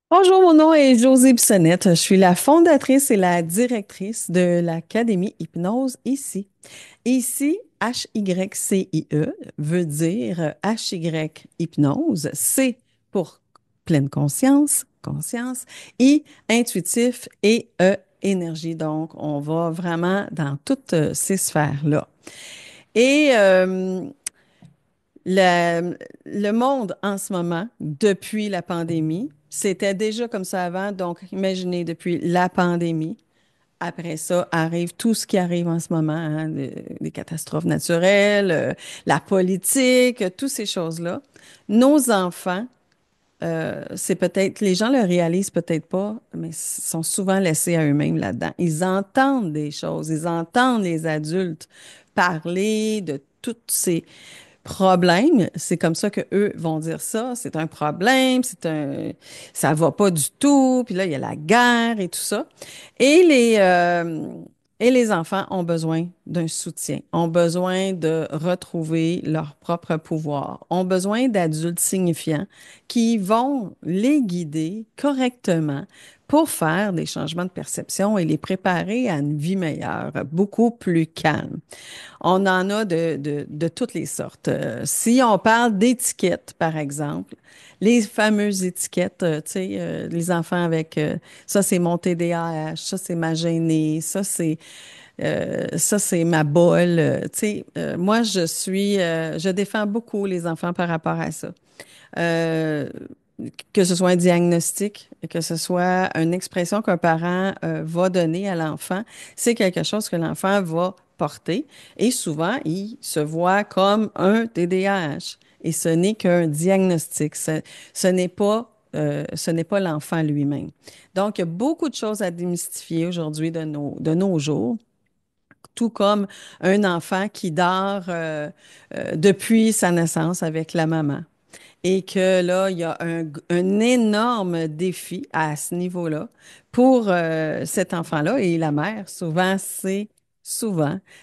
Bonjour, mon nom est Josée Bissonnette. Je suis la fondatrice et la directrice de l'Académie Hypnose ici. Ici, HYCIE veut dire HY Hypnose. C pour pleine conscience, conscience, I intuitif et E énergie. Donc, on va vraiment dans toutes ces sphères-là. Et la- le monde en ce moment, depuis la pandémie, c'était déjà comme ça avant. Donc, imaginez, depuis la pandémie, après ça arrive tout ce qui arrive en ce moment, hein, les catastrophes naturelles, la politique, toutes ces choses-là. Nos enfants, c'est peut-être, les gens le réalisent peut-être pas, mais sont souvent laissés à eux-mêmes là-dedans. Ils entendent des choses, ils entendent les adultes parler de toutes ces problème, c'est comme ça que eux vont dire ça, c'est un problème, ça va pas du tout, puis là il y a la guerre et tout ça. Et les enfants ont besoin d'un soutien, ont besoin de retrouver leur propre pouvoir, ont besoin d'adultes signifiants qui vont les guider correctement pour faire des changements de perception et les préparer à une vie meilleure, beaucoup plus calme. On en a de toutes les sortes. Si on parle d'étiquettes, par exemple, les fameuses étiquettes, tu sais, les enfants avec ça, c'est mon TDAH, ça, c'est ma gênée, ça, c'est ma bolle. Tu sais, moi, je défends beaucoup les enfants par rapport à ça. Euh, que ce soit un diagnostic, que ce soit une expression qu'un parent va donner à l'enfant, c'est quelque chose que l'enfant va porter et souvent, il se voit comme un TDAH et ce n'est qu'un diagnostic. Ce n'est pas l'enfant lui-même. Donc, il y a beaucoup de choses à démystifier aujourd'hui de nos jours. Tout comme un enfant qui dort depuis sa naissance avec la maman et que là, il y a un énorme défi à ce niveau-là pour cet enfant-là et la mère. Souvent,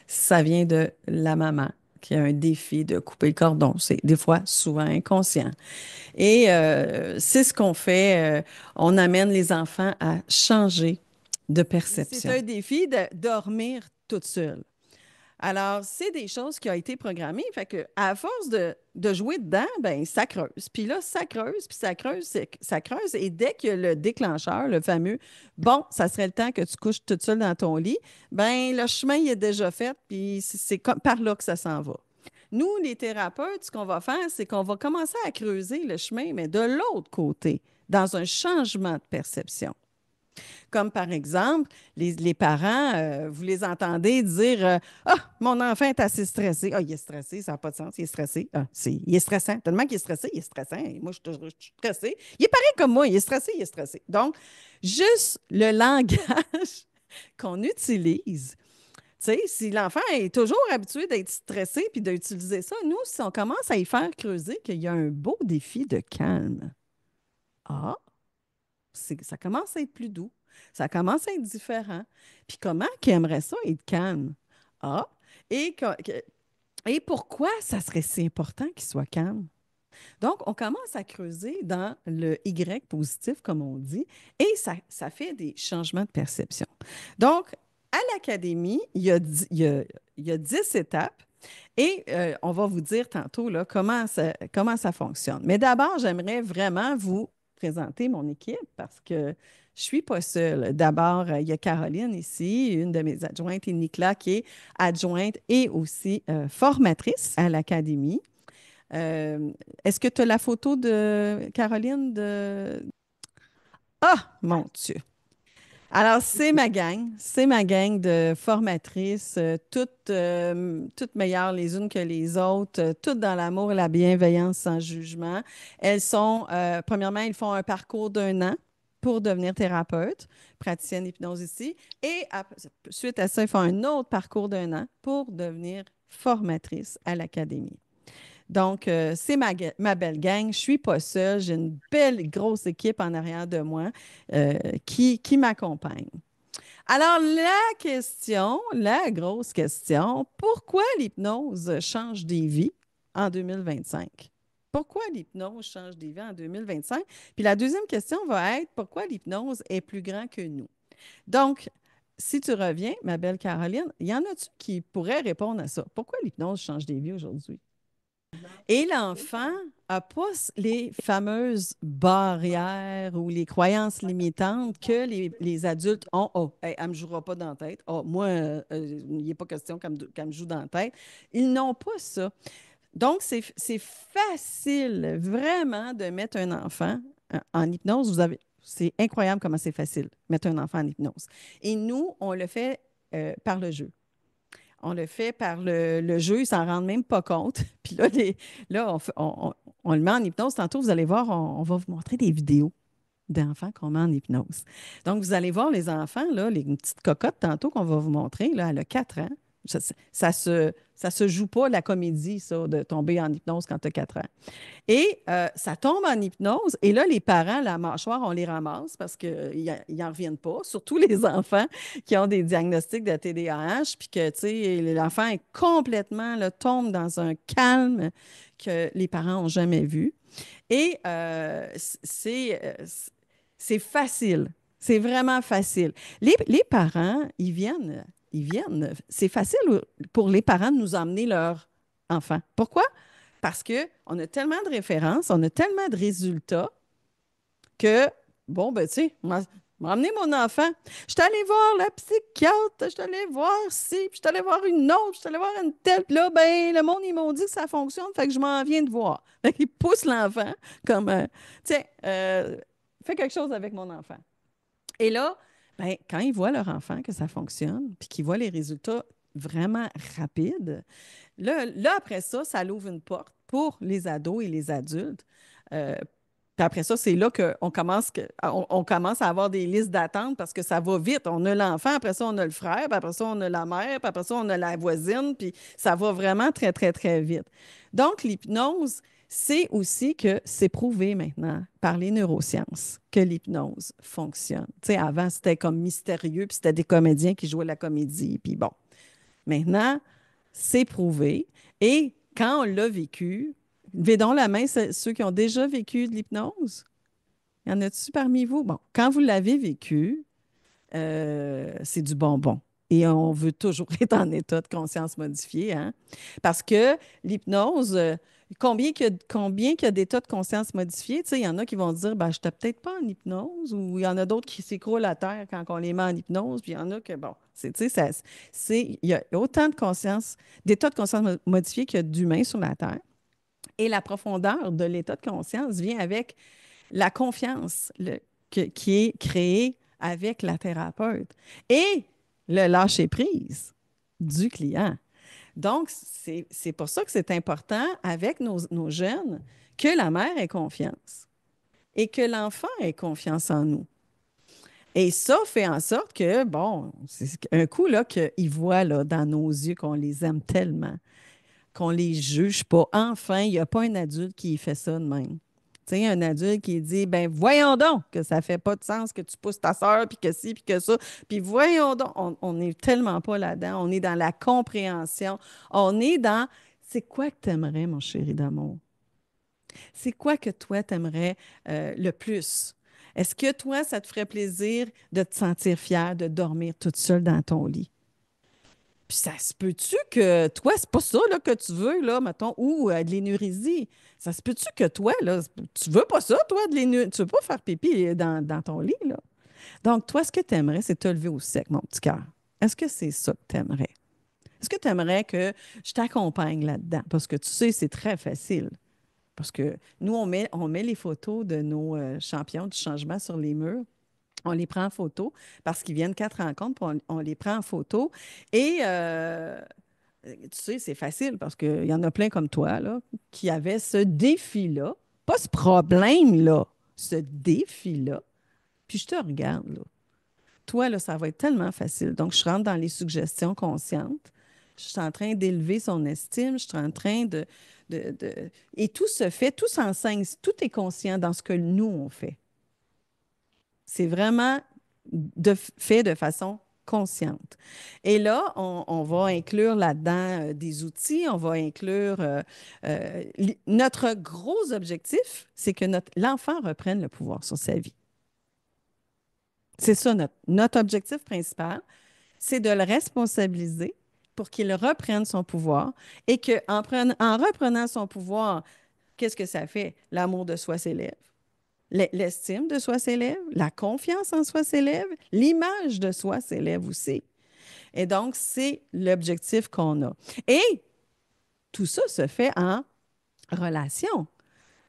ça vient de la maman qui a un défi de couper le cordon. C'est des fois souvent inconscient. Et c'est ce qu'on fait. On amène les enfants à changer de perception. C'est un défi de dormir toute seule. Alors, c'est des choses qui ont été programmées. Fait que, à force de jouer dedans, ben, ça creuse. Puis là, ça creuse, puis ça creuse, ça creuse. Et dès que le déclencheur, le fameux, bon, ça serait le temps que tu couches toute seule dans ton lit, ben, le chemin, il est déjà fait, puis c'est comme par là que ça s'en va. Nous, les thérapeutes, ce qu'on va faire, c'est qu'on va commencer à creuser le chemin, mais de l'autre côté, dans un changement de perception. Comme par exemple, les parents, vous les entendez dire ah, mon enfant est assez stressé. Ah, il est stressé, ça n'a pas de sens, il est stressé. Ah, il est stressant. Tellement qu'il est stressé, il est stressant. Et moi, je suis stressé. Il est pareil comme moi, il est stressé, il est stressé. Donc, juste le langage qu'on utilise. Tu sais, si l'enfant est toujours habitué d'être stressé puis d'utiliser ça, nous, si on commence à y faire creuser qu'il y a un beau défi de calme, ah, ça commence à être plus doux. Ça commence à être différent. Puis comment qu'il aimerait ça être calme? Ah, et, et pourquoi ça serait si important qu'il soit calme? Donc, on commence à creuser dans le Y positif, comme on dit, et ça fait des changements de perception. Donc, à l'académie, il y a 10 étapes et on va vous dire tantôt là, comment ça fonctionne. Mais d'abord, j'aimerais vraiment vous présenter mon équipe parce que je ne suis pas seule. D'abord, il y a Caroline ici, une de mes adjointes, et Nicolas qui est adjointe et aussi formatrice à l'Académie. Euh, Est-ce que tu as la photo de Caroline de... Ah, mon Dieu! Alors, c'est ma gang de formatrices, toutes meilleures les unes que les autres, toutes dans l'amour et la bienveillance sans jugement. Premièrement, ils font un parcours d'un an pour devenir thérapeute, praticienne d'hypnose ici, et suite à ça, ils font un autre parcours d'un an pour devenir formatrice à l'académie. Donc, c'est ma belle gang. Je ne suis pas seule. J'ai une belle grosse équipe en arrière de moi qui m'accompagne. Alors, la grosse question, pourquoi l'hypnose change des vies en 2025? Pourquoi l'hypnose change des vies en 2025? Puis la deuxième question va être pourquoi l'hypnose est plus grand que nous? Donc, si tu reviens, ma belle Caroline, il y en a-tu qui pourraient répondre à ça? Pourquoi l'hypnose change des vies aujourd'hui? Et l'enfant n'a pas les fameuses barrières ou les croyances limitantes que les adultes ont. Oh, hey, elle ne me jouera pas dans la tête. Oh, moi, il n'est pas question qu'elle me joue dans la tête. Ils n'ont pas ça. Donc, c'est facile, vraiment, de mettre un enfant en hypnose. C'est incroyable comment c'est facile, mettre un enfant en hypnose. Et nous, on le fait par le jeu. On le fait par le jeu, ils ne s'en rendent même pas compte. Puis là, on le met en hypnose. Tantôt, vous allez voir, on va vous montrer des vidéos d'enfants qu'on met en hypnose. Donc, vous allez voir les enfants, là, les petites cocottes tantôt qu'on va vous montrer, là, elle a 4 ans. Ça se joue pas la comédie, ça, de tomber en hypnose quand tu as 4 ans. Et ça tombe en hypnose. Et là, les parents, la mâchoire, on les ramasse parce qu'ils n'en reviennent pas. Surtout les enfants qui ont des diagnostics de TDAH, puis que, tu sais, l'enfant est complètement, là, tombe dans un calme que les parents n'ont jamais vu. Et c'est facile. C'est vraiment facile. Les parents, c'est facile pour les parents de nous emmener leur enfant. Pourquoi? Parce qu'on a tellement de références, on a tellement de résultats que, bon, ben, tu sais, m'a emmené mon enfant. Je suis allée voir la psychiatre, je suis allée voir ci, puis je suis allée voir une autre, puis je suis allée voir une telle. Puis là, ben, le monde, ils m'ont dit que ça fonctionne, fait que je m'en viens de voir. Fait qu'ils poussent l'enfant comme, tiens, fais quelque chose avec mon enfant. Et là, ben, quand ils voient leur enfant que ça fonctionne, puis qu'ils voient les résultats vraiment rapides, là, après ça, ça l'ouvre une porte pour les ados et les adultes. Euh, Puis après ça, c'est là on commence à avoir des listes d'attente parce que ça va vite. On a l'enfant, après ça, on a le frère, puis après ça, on a la mère, puis après ça, on a la voisine, puis ça va vraiment très, très, très vite. Donc, l'hypnose, c'est aussi que c'est prouvé maintenant par les neurosciences que l'hypnose fonctionne. Tu sais, avant, c'était comme mystérieux, puis c'était des comédiens qui jouaient la comédie, puis bon. Maintenant, c'est prouvé. Et quand on l'a vécu, levez donc la main, ceux qui ont déjà vécu de l'hypnose. Y en a-tu parmi vous? Bon, quand vous l'avez vécu, c'est du bonbon. Et on veut toujours être en état de conscience modifié, hein? Parce que l'hypnose, combien qu'il y a d'états de conscience modifiés? Tu sais, il y en a qui vont dire, ben, je n'étais peut-être pas en hypnose, ou il y en a d'autres qui s'écroulent à terre quand on les met en hypnose, puis il y en a que, bon, tu sais, il y a autant de conscience, d'états de conscience modifiés qu'il y a d'humains sur la Terre. Et la profondeur de l'état de conscience vient avec la confiance qui est créée avec la thérapeute et le lâcher-prise du client. Donc, c'est pour ça que c'est important avec nos jeunes que la mère ait confiance et que l'enfant ait confiance en nous. Et ça fait en sorte que, bon, c'est un coup là qu'ils voient là, dans nos yeux qu'on les aime tellement qu'on les juge pas. Enfin, il n'y a pas un adulte qui fait ça de même. Tu sais, un adulte qui dit, ben voyons donc que ça fait pas de sens que tu pousses ta soeur, puis que ci, puis que ça. Puis voyons donc, on n'est tellement pas là-dedans. On est dans la compréhension. On est dans, c'est quoi que tu aimerais, mon chéri d'amour? C'est quoi que toi, tu aimerais le plus? Est-ce que toi, ça te ferait plaisir de te sentir fière de dormir toute seule dans ton lit? Puis ça se peut-tu que toi, c'est pas ça là, que tu veux, là, mettons, ou de l'énurésie. Ça se peut-tu que toi, là, tu veux pas ça, toi, tu veux pas faire pipi dans ton lit, là. Donc, toi, ce que tu aimerais, c'est te lever au sec, mon petit cœur. Est-ce que c'est ça que tu aimerais? Est-ce que tu aimerais que je t'accompagne là-dedans? Parce que tu sais, c'est très facile. Parce que nous, on met les photos de nos champions du changement sur les murs. On les prend en photo parce qu'ils viennent 4 rencontres, puis on les prend en photo. Et tu sais, c'est facile parce qu'il y en a plein comme toi là, qui avaient ce défi-là, pas ce problème-là, ce défi-là. Puis je te regarde, là. Toi, là, ça va être tellement facile. Donc, je rentre dans les suggestions conscientes. Je suis en train d'élever son estime. Je suis en train Et tout se fait, tout s'enseigne, tout est conscient dans ce que nous, on fait. C'est vraiment fait de façon consciente. Et là, on va inclure là-dedans des outils, on va inclure notre gros objectif, c'est que l'enfant reprenne le pouvoir sur sa vie. C'est ça notre objectif principal, c'est de le responsabiliser pour qu'il reprenne son pouvoir et en reprenant son pouvoir, qu'est-ce que ça fait? L'amour de soi s'élève. L'estime de soi s'élève, la confiance en soi s'élève, l'image de soi s'élève aussi. Et donc, c'est l'objectif qu'on a. Et tout ça se fait en relation.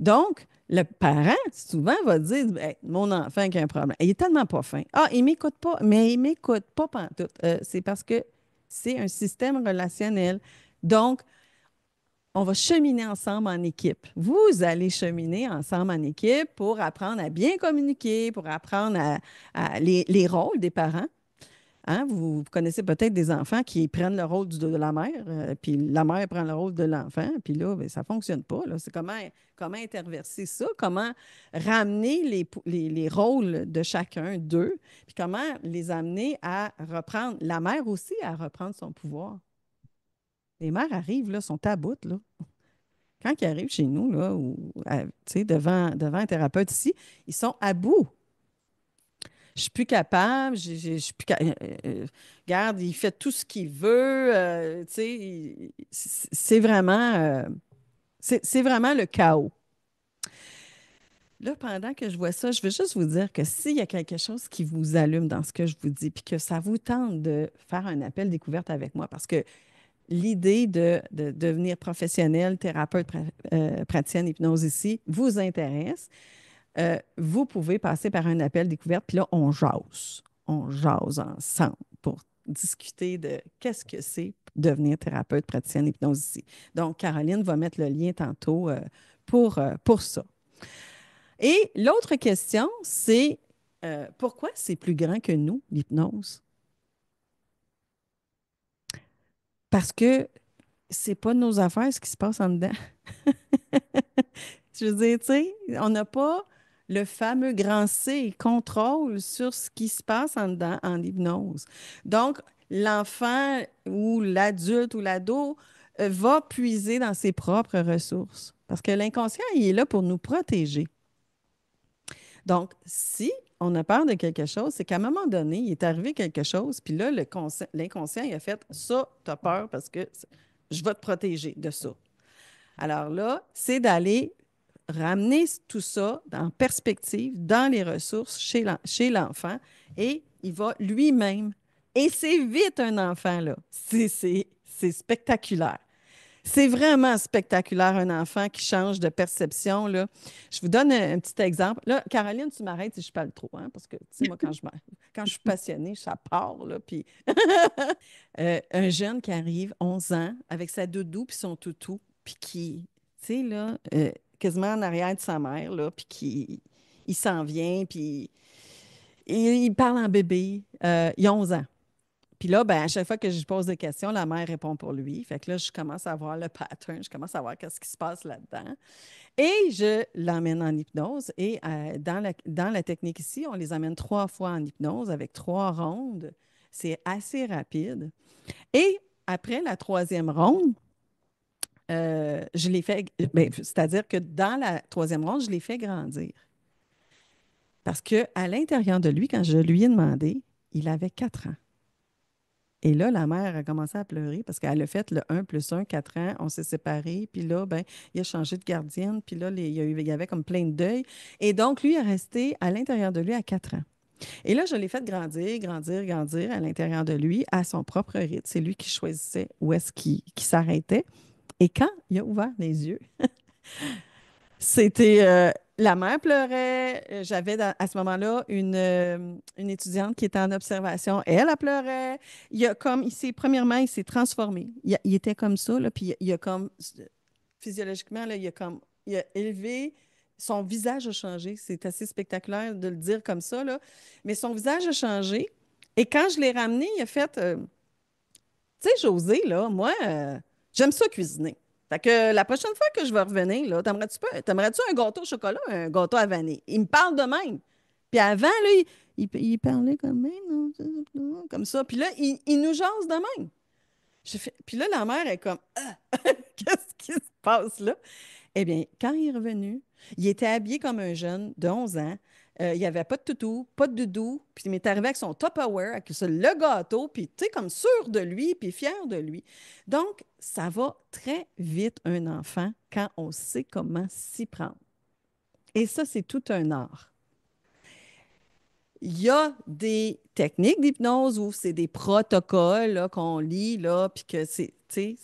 Donc, le parent, souvent, va dire hey, mon enfant qui a un problème, il est tellement pas fin. Ah, il m'écoute pas, mais il m'écoute pas pantoute. C'est parce que c'est un système relationnel. Donc, on va cheminer ensemble en équipe. Vous allez cheminer ensemble en équipe pour apprendre à bien communiquer, pour apprendre les rôles des parents. Hein, vous connaissez peut-être des enfants qui prennent le rôle de la mère, puis la mère prend le rôle de l'enfant, puis là, ben, ça ne fonctionne pas. Là. C'est comment interverser ça, comment ramener les rôles de chacun d'eux, puis comment les amener à reprendre, la mère aussi à reprendre son pouvoir. Les mères arrivent, là, sont à bout, là. Quand ils arrivent chez nous, là, ou tu sais, devant un thérapeute ici, ils sont à bout. Je suis plus capable, je suis plus regarde, il fait tout ce qu'il veut, tu sais, c'est vraiment, c'est vraiment le chaos. Là, pendant que je vois ça, je veux juste vous dire que s'il y a quelque chose qui vous allume dans ce que je vous dis, puis que ça vous tente de faire un appel découverte avec moi, parce que l'idée de devenir professionnel, thérapeute, praticienne hypnose ici vous intéresse, vous pouvez passer par un appel découverte, puis là, on jase. On jase ensemble pour discuter de qu'est-ce que c'est devenir thérapeute praticienne hypnose ici. Donc, Caroline va mettre le lien tantôt pour ça. Et l'autre question, c'est pourquoi c'est plus grand que nous, l'hypnose? Parce que c'est pas nos affaires ce qui se passe en dedans. Je veux dire, tu sais, on n'a pas le fameux grand C, contrôle sur ce qui se passe en dedans en hypnose. Donc, l'enfant ou l'adulte ou l'ado va puiser dans ses propres ressources. Parce que l'inconscient, il est là pour nous protéger. Donc, si on a peur de quelque chose, c'est qu'à un moment donné, il est arrivé quelque chose, puis là, l'inconscient, il a fait ça, tu as peur parce que je vais te protéger de ça. Alors là, c'est d'aller ramener tout ça en perspective, dans les ressources chez l'enfant, et il va lui-même. Et c'est vite un enfant, là. C'est spectaculaire. C'est vraiment spectaculaire, un enfant qui change de perception, là. Je vous donne un petit exemple. Là, Caroline, tu m'arrêtes si je parle trop, hein, parce que, tu sais, moi, quand je suis passionnée, ça part, là, puis un jeune qui arrive, 11 ans, avec sa doudou puis son toutou, puis qui, tu sais, là, quasiment en arrière de sa mère, là, puis qui, il s'en vient, puis il parle en bébé. Il a 11 ans. Puis là, ben, à chaque fois que je lui pose des questions, la mère répond pour lui. Fait que là, je commence à voir le pattern, je commence à voir qu'est-ce qui se passe là-dedans. Et je l'emmène en hypnose. Et dans la technique ici, on les amène 3 fois en hypnose avec 3 rondes. C'est assez rapide. Et après la troisième ronde, je l'ai fait, ben, c'est-à-dire que dans la troisième ronde, je l'ai fait grandir. Parce qu'à l'intérieur de lui, quand je lui ai demandé, il avait 4 ans. Et là, la mère a commencé à pleurer parce qu'elle a fait le 1 + 1, 4 ans, on s'est séparés. Puis là, ben, il a changé de gardienne. Puis là, il y avait comme plein de deuil. Et donc, lui est resté à l'intérieur de lui à 4 ans. Et là, je l'ai fait grandir, grandir, grandir à l'intérieur de lui à son propre rythme. C'est lui qui choisissait où est-ce qu'il s'arrêtait. Et quand il a ouvert les yeux, c'était la mère pleurait. J'avais à ce moment-là une étudiante qui était en observation. Elle, elle pleurait. Premièrement, il s'est transformé. Il était comme ça, là, puis il a comme, physiologiquement, là, il a élevé, son visage a changé. C'est assez spectaculaire de le dire comme ça, là. Mais son visage a changé. Et quand je l'ai ramené, il a fait, tu sais, José, là, moi, j'aime ça cuisiner. Fait que la prochaine fois que je vais revenir, là, t'aimerais-tu un gâteau au chocolat, un gâteau à vanille? Il me parle de même. Puis avant, là, il parlait comme, même, non, comme ça. Puis là, il nous jase de même. Puis là, la mère est comme, ah, qu'est-ce qui se passe là? Eh bien, quand il est revenu, il était habillé comme un jeune de 11 ans. Il n'y avait pas de toutou, pas de doudou. Puis il m'est arrivé avec son Tupperware, avec le gâteau, puis tu sais, comme sûr de lui, puis fier de lui. Donc, ça va très vite, un enfant, quand on sait comment s'y prendre. Et ça, c'est tout un art. Il y a des techniques d'hypnose où c'est des protocoles là, qu'on lit, là, puis que tu sais,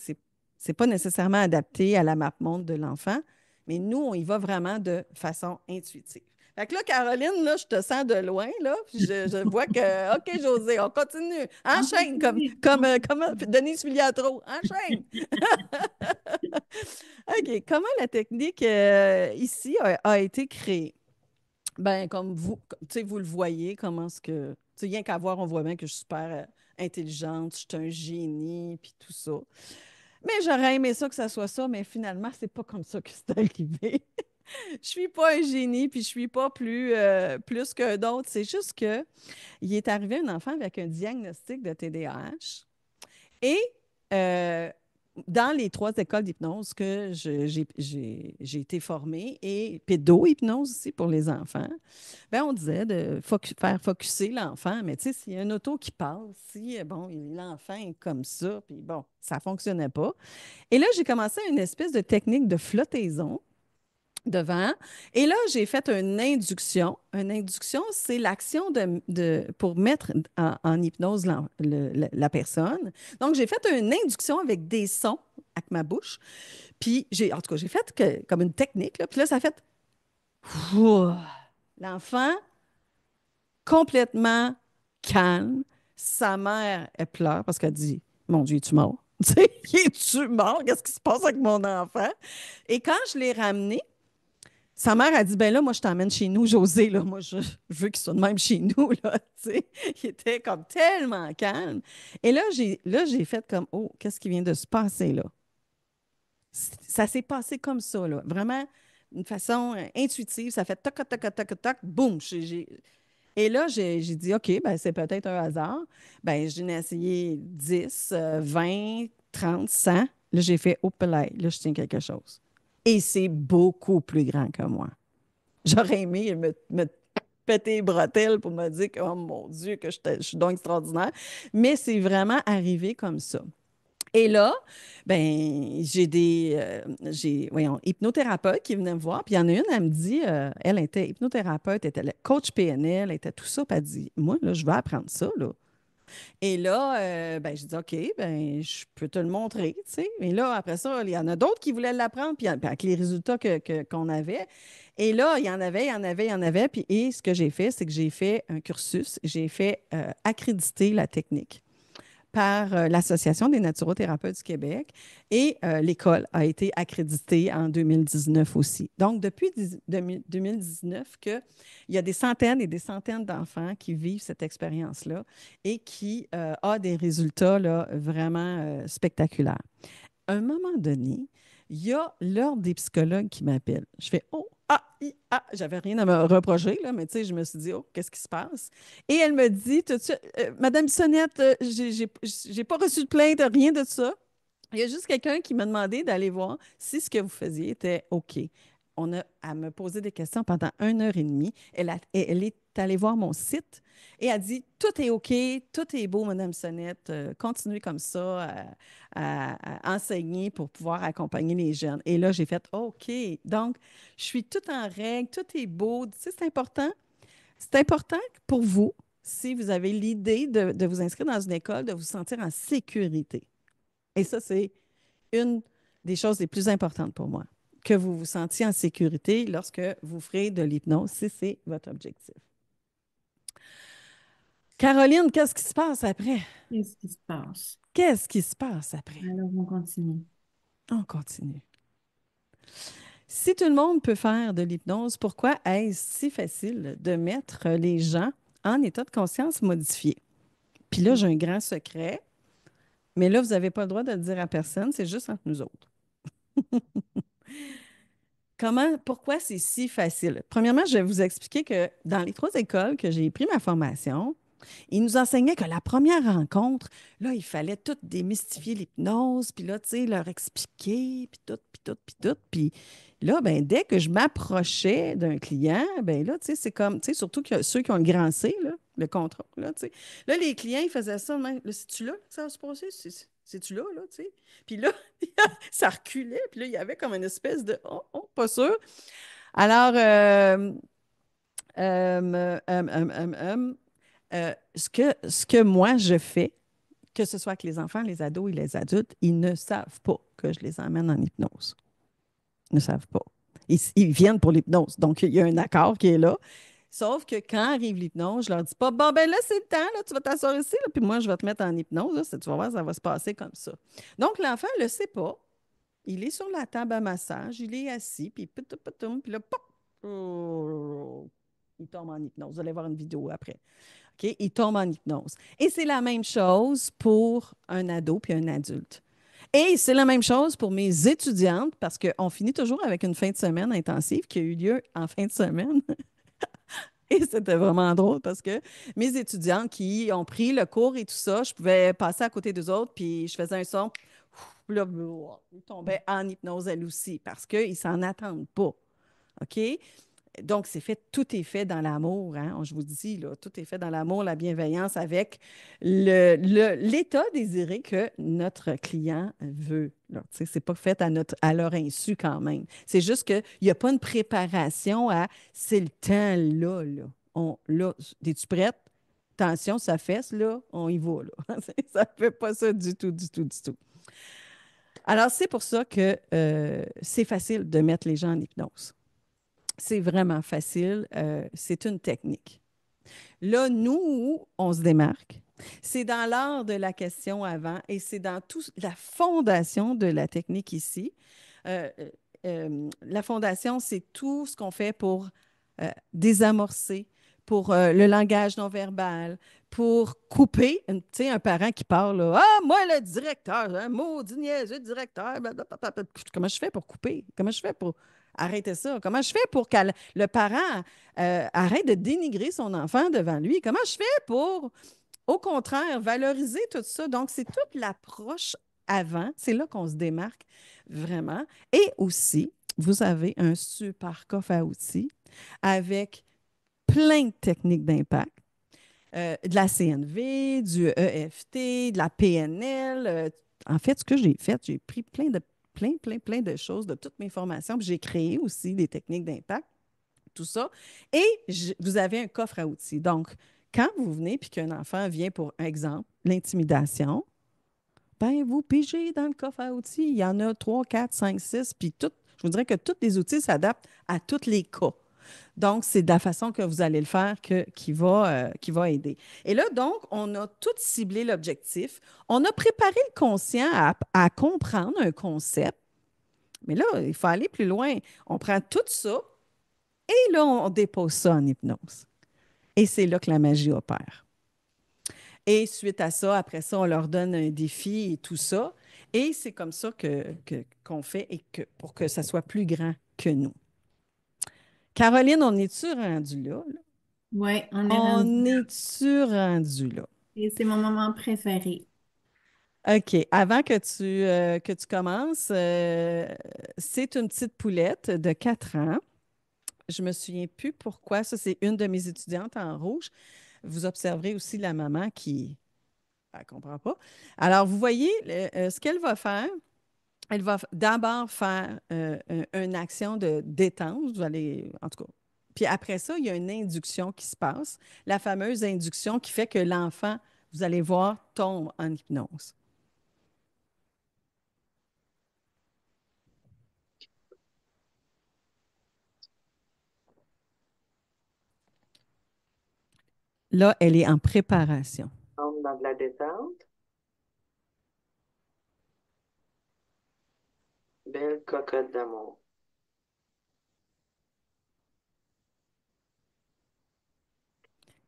c'est pas nécessairement adapté à la map monde de l'enfant, mais nous, on y va vraiment de façon intuitive. Fait que là, Caroline, là, je te sens de loin, là, puis je vois que, OK, José, on continue. On Enchaîne, continue. comme Denise Filiatro. Enchaîne. OK, comment la technique ici a été créée? Ben, comme vous, tu sais, vous le voyez, comment est-ce que. Tu sais, rien qu'à voir, on voit bien que je suis super intelligente, je suis un génie, puis tout ça. Mais j'aurais aimé ça que ça soit ça, mais finalement, c'est pas comme ça que c'est arrivé. Je suis pas un génie, puis je suis pas plus que d'autres. C'est juste que il est arrivé un enfant avec un diagnostic de TDAH. Et euh, dans les trois écoles d'hypnose que j'ai été formée, et pédo-hypnose aussi pour les enfants, ben on disait de faire focuser l'enfant. Mais tu sais, s'il y a un auto qui passe, si, bon, l'enfant est comme ça, puis bon, ça ne fonctionnait pas. Et là, j'ai commencé une espèce de technique de flottaison devant. Et là, j'ai fait une induction. Une induction, c'est l'action pour mettre en hypnose la personne. Donc, j'ai fait une induction avec des sons avec ma bouche. Puis, en tout cas, j'ai fait comme une technique. Là. Puis là, ça a fait... Ouh. L'enfant, complètement calme. Sa mère, elle pleure parce qu'elle dit, Mon Dieu, es-tu mort? Tu sais, es-tu mort? Qu'est-ce qui se passe avec mon enfant? Et quand je l'ai ramené, sa mère a dit, ben là, moi, je t'emmène chez nous, José, là, moi, je veux qu'il soit de même chez nous, là, tu sais. Il était comme tellement calme. Et là, j'ai fait comme, oh, qu'est-ce qui vient de se passer, là? Ça s'est passé comme ça, là, vraiment, d'une façon intuitive. Ça fait toc, toc, toc, toc, toc, boum. Et là, j'ai dit, OK, ben, c'est peut-être un hasard. Ben, j'en ai essayé 10, 20, 30, 100. Là, j'ai fait, oh, là, je tiens quelque chose. Et c'est beaucoup plus grand que moi. J'aurais aimé me péter les bretelles pour me dire que, oh mon Dieu, que je suis donc extraordinaire. Mais c'est vraiment arrivé comme ça. Et là, ben, voyons, hypnothérapeutes qui venaient me voir. Puis il y en a une, elle me dit, elle était hypnothérapeute, elle était coach PNL, elle était tout ça. Puis elle dit, moi, là, je veux apprendre ça, là. Et là, ben, je dis, OK, ben, je peux te le montrer, tu sais. Mais là, après ça, il y en a d'autres qui voulaient l'apprendre, puis avec les résultats qu'on avait. Et là, il y en avait, il y en avait, il y en avait. Puis, et ce que j'ai fait, c'est que j'ai fait un cursus, j'ai fait accréditer la technique par l'Association des naturothérapeutes du Québec et l'école a été accréditée en 2019 aussi. Donc, depuis 2019, il y a des centaines et des centaines d'enfants qui vivent cette expérience-là et qui ont des résultats là, vraiment spectaculaires. À un moment donné, il y a l'ordre des psychologues qui m'appelle. Je fais Oh, j'avais rien à me reprocher, là, mais tu sais, je me suis dit, oh, qu'est-ce qui se passe? Et elle me dit, tout de suite, Madame Bissonnette, j'ai pas reçu de plainte, rien de ça. Il y a juste quelqu'un qui m'a demandé d'aller voir si ce que vous faisiez était OK. Elle me posé des questions pendant 1 heure et demie. Elle est allée voir mon site et a dit Tout est OK, tout est beau, Madame Sonnette. Continuez comme ça à enseigner pour pouvoir accompagner les jeunes. Et là, j'ai fait OK. Donc, je suis tout en règle, tout est beau. Tu sais, c'est important. C'est important pour vous, si vous avez l'idée de vous inscrire dans une école, de vous sentir en sécurité. Et ça, c'est une des choses les plus importantes pour moi, que vous vous sentiez en sécurité lorsque vous ferez de l'hypnose, si c'est votre objectif. Caroline, qu'est-ce qui se passe après? Qu'est-ce qui se passe? Qu'est-ce qui se passe après? Alors, on continue. On continue. Si tout le monde peut faire de l'hypnose, pourquoi est-ce si facile de mettre les gens en état de conscience modifié? Puis là, j'ai un grand secret, mais là, vous n'avez pas le droit de le dire à personne, c'est juste entre nous autres. pourquoi c'est si facile? Premièrement, je vais vous expliquer que dans les trois écoles que j'ai pris ma formation, ils nous enseignaient que la première rencontre, là, il fallait tout démystifier l'hypnose, puis là, tu sais, leur expliquer, puis tout, puis tout, puis tout. Puis là, ben, dès que je m'approchais d'un client, ben là, tu sais, c'est comme, tu sais, surtout que ceux qui ont le grand C, là, le contrôle, là, tu sais. Là, les clients, ils faisaient ça, même, là, c'est-tu là que ça va se passer? C'est-tu là, là, tu sais? Puis là, ça reculait, puis là, il y avait comme une espèce de, oh, oh, pas sûr. Alors, euh, euh, euh, euh, ce que moi je fais, que ce soit avec les enfants, les ados et les adultes, ils ne savent pas que je les emmène en hypnose. Ils ne savent pas. Ils viennent pour l'hypnose. Donc, il y a un accord qui est là. Sauf que quand arrive l'hypnose, je leur dis pas, bon, ben là, c'est le temps, là, tu vas t'asseoir ici, là, puis moi, je vais te mettre en hypnose. Là, tu vas voir, ça va se passer comme ça. Donc, l'enfant ne le sait pas. Il est sur la table à massage, il est assis, puis puis là, pop! Oh, il tombe en hypnose. Vous allez voir une vidéo après. OK? Il tombe en hypnose. Et c'est la même chose pour un ado puis un adulte. Et c'est la même chose pour mes étudiantes, parce qu'on finit toujours avec une fin de semaine intensive qui a eu lieu en fin de semaine. Et c'était vraiment drôle parce que mes étudiantes qui ont pris le cours et tout ça, je pouvais passer à côté d'eux autres, puis je faisais un son, puis là, ils tombaient en hypnose elles aussi, parce qu'ils ne s'en attendent pas. OK? Donc, tout est fait dans l'amour, hein? Je vous dis, là, tout est fait dans l'amour, la bienveillance, avec l'état désiré que notre client veut. Là. Tu sais, c'est pas fait à leur insu quand même. C'est juste qu'il n'y a pas une préparation à c'est le temps là, là. Là, es-tu prête? Attention, ça fesse, là, on y va, là. Ça ne fait pas ça du tout, du tout, du tout. Alors, c'est pour ça que c'est facile de mettre les gens en hypnose. C'est vraiment facile. C'est une technique. Là, nous, où on se démarque, c'est dans l'art de la question avant et c'est dans tout la fondation de la technique ici. Euh, la fondation, c'est tout ce qu'on fait pour désamorcer, pour le langage non verbal, pour couper, tu sais, un parent qui parle, là, ah, moi, le directeur, un maudit niaiseux directeur, blablabla. Comment je fais pour couper? Comment je fais pour arrêter ça? Comment je fais pour que le parent arrête de dénigrer son enfant devant lui? Comment je fais pour, au contraire, valoriser tout ça? Donc, c'est toute l'approche avant. C'est là qu'on se démarque vraiment. Et aussi, vous avez un super coffre à outils avec plein de techniques d'impact. De la CNV, du EFT, de la PNL. En fait, ce que j'ai fait, j'ai pris plein de choses de toutes mes formations, puis j'ai créé aussi des techniques d'impact, tout ça. Et vous avez un coffre à outils. Donc, quand vous venez puis qu'un enfant vient pour un exemple, l'intimidation, ben vous pigez dans le coffre à outils. Il y en a 3, 4, 5, 6, puis tout. Je vous dirais que tous les outils s'adaptent à tous les cas. Donc, c'est de la façon que vous allez le faire qui va aider. Et là, donc, on a tout ciblé l'objectif. On a préparé le conscient à comprendre un concept. Mais là, il faut aller plus loin. On prend tout ça et là, on dépose ça en hypnose. Et c'est là que la magie opère. Et suite à ça, après ça, on leur donne un défi et tout ça. Et c'est comme ça qu'on fait et pour que ça soit plus grand que nous. Caroline, on est-tu rendu là, là? Ouais, on est rendu. On est-tu rendu là? Et c'est mon moment préféré. OK. Avant que tu commences, c'est une petite poulette de 4 ans. Je me souviens plus pourquoi. Ça, c'est une de mes étudiantes en rouge. Vous observerez aussi la maman qui ne comprend pas. Alors, vous voyez, ce qu'elle va faire, elle va d'abord faire une action de détente. Vous allez, en tout cas. Puis après ça, il y a une induction qui se passe, la fameuse induction qui fait que l'enfant, vous allez voir, tombe en hypnose. Là, elle est en préparation. Entre dans de la détente. Belle cocotte d'amour.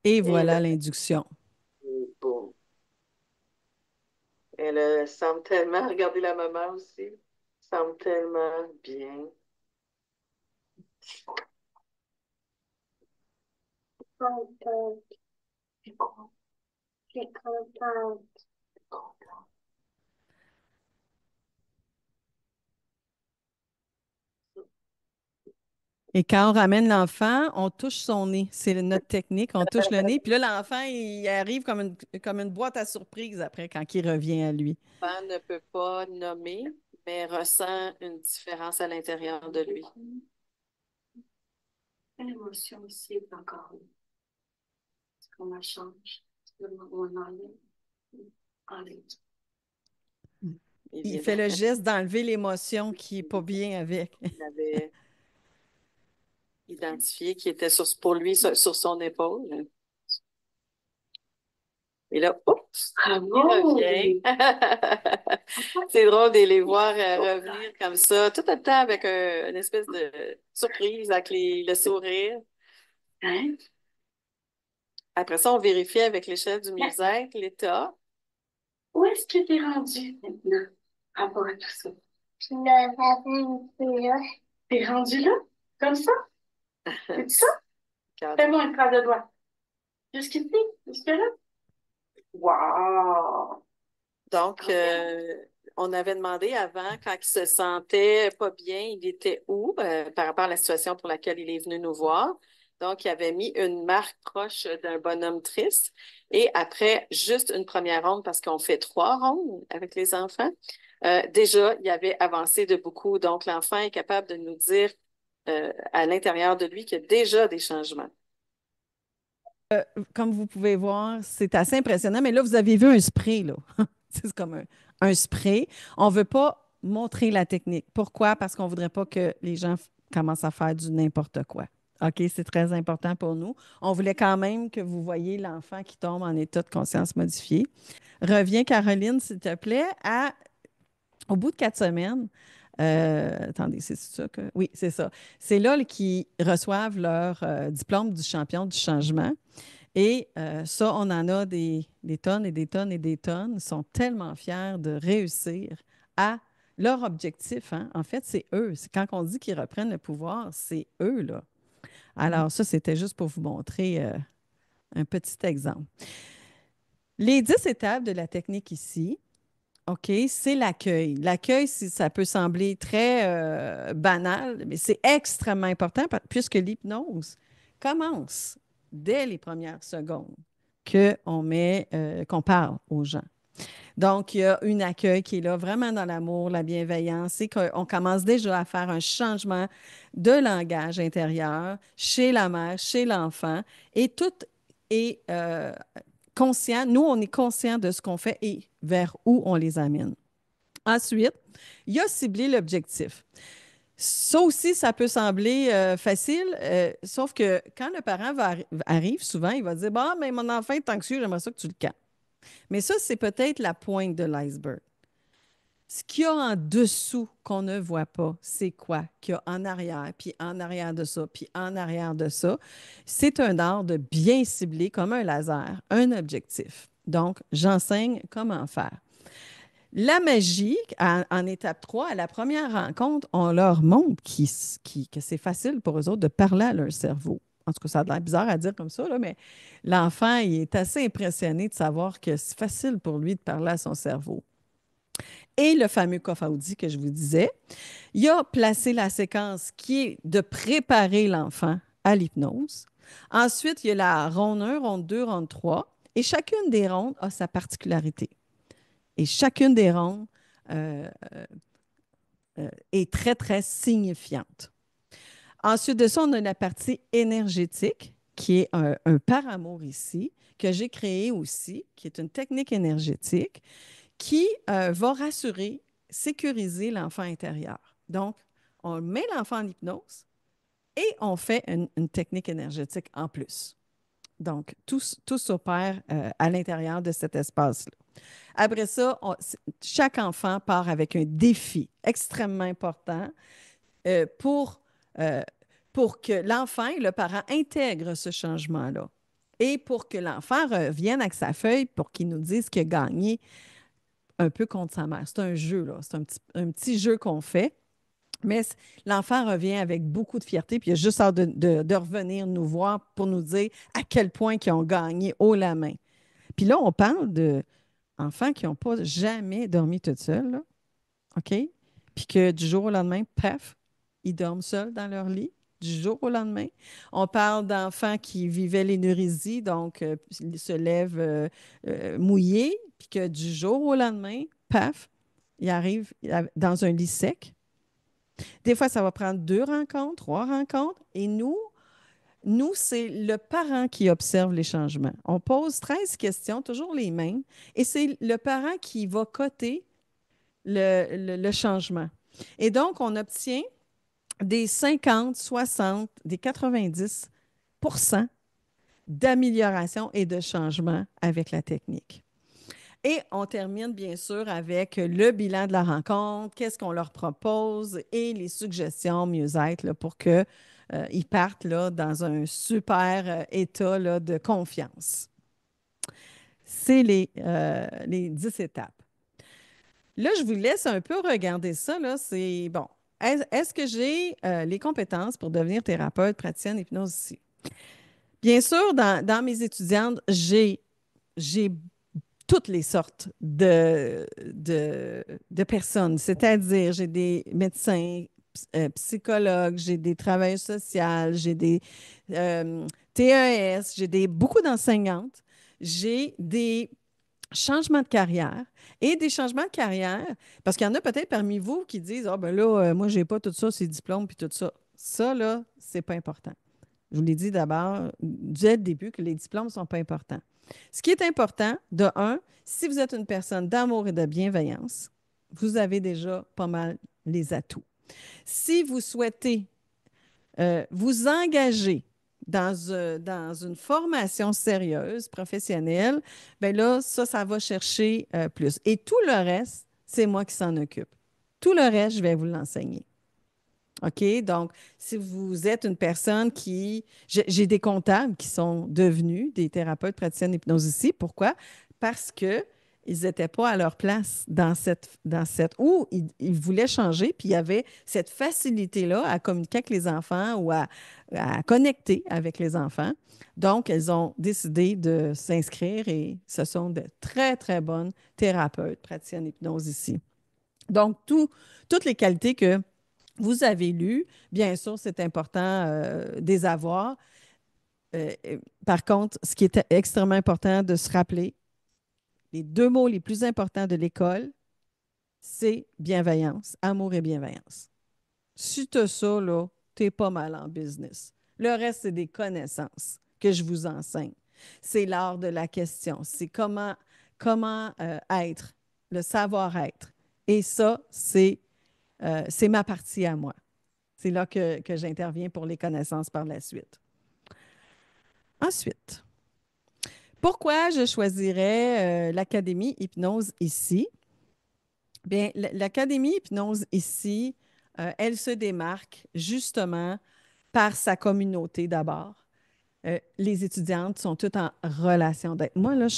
Et Et voilà là, l'induction. boum. Elle semble tellement, regardez la maman aussi, semble tellement bien. Contente. Je suis contente. Et quand on ramène l'enfant, on touche son nez. C'est notre technique. On touche le nez. Puis là, l'enfant, il arrive comme une boîte à surprise après quand il revient à lui. L'enfant ne peut pas nommer, mais ressent une différence à l'intérieur de lui. L'émotion aussi est encore là. Est-ce qu'on la change? Est-ce qu'on enlève? Enlève. Il fait le geste d'enlever l'émotion qui n'est pas bien avec. Il avait identifié qui était pour lui sur son épaule. Et là, oups, il revient. C'est drôle de les voir revenir comme ça, tout le temps avec une espèce de surprise, avec le sourire. Hein? Après ça, on vérifie avec l'échelle du mieux-être, l'état. Où est-ce que tu es rendu maintenant, par rapport à tout ça? Je me rappelle là. T'es rendu là? Comme ça? C'est ça? Fais-moi un croix de doigt. Jusqu'ici? Jusque-là? Wow! Donc, on avait demandé avant, quand il se sentait pas bien, il était où par rapport à la situation pour laquelle il est venu nous voir. Donc, il avait mis une marque proche d'un bonhomme triste. Et après, juste une première ronde, parce qu'on fait 3 rondes avec les enfants, déjà, il avait avancé de beaucoup. Donc, l'enfant est capable de nous dire à l'intérieur de lui qu'il y a déjà des changements. Comme vous pouvez voir, c'est assez impressionnant. Mais là, vous avez vu un spray, là. C'est comme un spray. On ne veut pas montrer la technique. Pourquoi? Parce qu'on ne voudrait pas que les gens commencent à faire du n'importe quoi. OK, c'est très important pour nous. On voulait quand même que vous voyez l'enfant qui tombe en état de conscience modifié. Reviens, Caroline, s'il te plaît, au bout de 4 semaines. Attendez, c'est ça que. Oui, c'est ça. C'est là qu'ils reçoivent leur diplôme du champion du changement. Et ça, on en a des tonnes et des tonnes et des tonnes. Ils sont tellement fiers de réussir à leur objectif, hein. En fait, c'est eux. C'est quand on dit qu'ils reprennent le pouvoir, c'est eux, là. Alors, ça, c'était juste pour vous montrer un petit exemple. Les 10 étapes de la technique ici, OK, c'est l'accueil. L'accueil, ça peut sembler très banal, mais c'est extrêmement important puisque l'hypnose commence dès les premières secondes qu'on parle aux gens. Donc, il y a un accueil qui est là, vraiment dans l'amour, la bienveillance, et qu'on commence déjà à faire un changement de langage intérieur chez la mère, chez l'enfant, et tout est conscient. Nous, on est conscient de ce qu'on fait et vers où on les amène. Ensuite, il y a ciblé l'objectif. Ça aussi, ça peut sembler facile, sauf que quand le parent arrive, souvent, il va dire, bah, mais mon enfant est anxieux, j'aimerais ça que tu le calmes. Mais ça, c'est peut-être la pointe de l'iceberg. Ce qu'il y a en dessous qu'on ne voit pas, c'est quoi qu'il y a en arrière, puis en arrière de ça, puis en arrière de ça. C'est un art de bien cibler comme un laser, un objectif. Donc, j'enseigne comment faire. La magie, en étape 3, à la première rencontre, on leur montre que c'est facile pour eux autres de parler à leur cerveau. En tout cas, ça a l'air bizarre à dire comme ça, là, mais l'enfant, il est assez impressionné de savoir que c'est facile pour lui de parler à son cerveau. Et le fameux coffre à outils que je vous disais, il a placé la séquence qui est de préparer l'enfant à l'hypnose. Ensuite, il y a la ronde 1, ronde 2, ronde 3. Et chacune des rondes a sa particularité. Et chacune des rondes euh, est très, très signifiante. Ensuite de ça, on a la partie énergétique, qui est un par-amour ici, que j'ai créé aussi, qui est une technique énergétique qui va rassurer, sécuriser l'enfant intérieur. Donc, on met l'enfant en hypnose et on fait une technique énergétique en plus. Donc, tout s'opère à l'intérieur de cet espace-là. Après ça, chaque enfant part avec un défi extrêmement important euh, pour, euh, pour que l'enfant et le parent intègrent ce changement-là. Et pour que l'enfant revienne avec sa feuille pour qu'il nous dise qu'il a gagné un peu contre sa mère. C'est un jeu, là. C'est un petit jeu qu'on fait Mais l'enfant revient avec beaucoup de fierté, puis il a juste hâte de revenir nous voir pour nous dire à quel point ils ont gagné haut la main. Puis là, on parle d'enfants qui n'ont pas jamais dormi tout seuls, là, OK? Puis que du jour au lendemain, paf, ils dorment seuls dans leur lit, du jour au lendemain. On parle d'enfants qui vivaient l'énurésie, donc ils se lèvent mouillés, puis que du jour au lendemain, paf, ils arrivent dans un lit sec. Des fois, ça va prendre 2 rencontres, 3 rencontres, et nous, c'est le parent qui observe les changements. On pose 13 questions, toujours les mêmes, et c'est le parent qui va coter le changement. Et donc, on obtient des 50, 60, des 90 d'amélioration et de changement avec la technique. Et on termine bien sûr avec le bilan de la rencontre, qu'est-ce qu'on leur propose et les suggestions mieux-être là, pour qu'ils partent là, dans un super état là, de confiance. C'est les 10 étapes. Là, je vous laisse un peu regarder ça. Là, c'est bon. Est-ce que j'ai les compétences pour devenir thérapeute, praticienne hypnose ici? Bien sûr, dans mes étudiantes, j'ai toutes les sortes de personnes. C'est-à-dire, j'ai des médecins, psychologues, j'ai des travailleurs sociaux, j'ai des TES, beaucoup d'enseignantes, j'ai des changements de carrière et des changements de carrière, parce qu'il y en a peut-être parmi vous qui disent, ah ben là, moi, j'ai pas tout ça, ces diplômes puis tout ça. Ça, là, c'est pas important. Je vous l'ai dit d'abord, dès le début, que les diplômes ne sont pas importants. Ce qui est important, de un, si vous êtes une personne d'amour et de bienveillance, vous avez déjà pas mal les atouts. Si vous souhaitez vous engager dans une formation sérieuse, professionnelle, bien là, ça va chercher plus. Et tout le reste, c'est moi qui s'en occupe. Tout le reste, je vais vous l'enseigner. OK? Donc, si vous êtes une personne qui... J'ai des comptables qui sont devenus des thérapeutes praticiens d'hypnose ici. Pourquoi? Parce que ils n'étaient pas à leur place ou ils voulaient changer, puis il y avait cette facilité-là à communiquer avec les enfants ou à connecter avec les enfants. Donc, elles ont décidé de s'inscrire et ce sont de très, très bonnes thérapeutes praticiennes d'hypnose ici. Donc, toutes les qualités que vous avez lues, bien sûr, c'est important de les avoir. Par contre, ce qui est extrêmement important de se rappeler, les 2 mots les plus importants de l'école, c'est bienveillance, amour et bienveillance. Si tu as ça, là, tu es pas mal en business. Le reste, c'est des connaissances que je vous enseigne. C'est l'art de la question. C'est comment être, le savoir-être. Et ça, c'est ma partie à moi. C'est là que j'interviens pour les connaissances par la suite. Ensuite, pourquoi je choisirais l'Académie Hypnose ici? Bien, l'Académie Hypnose ici, elle se démarque justement par sa communauté d'abord. Les étudiantes sont toutes en relation d'aide. Moi, là,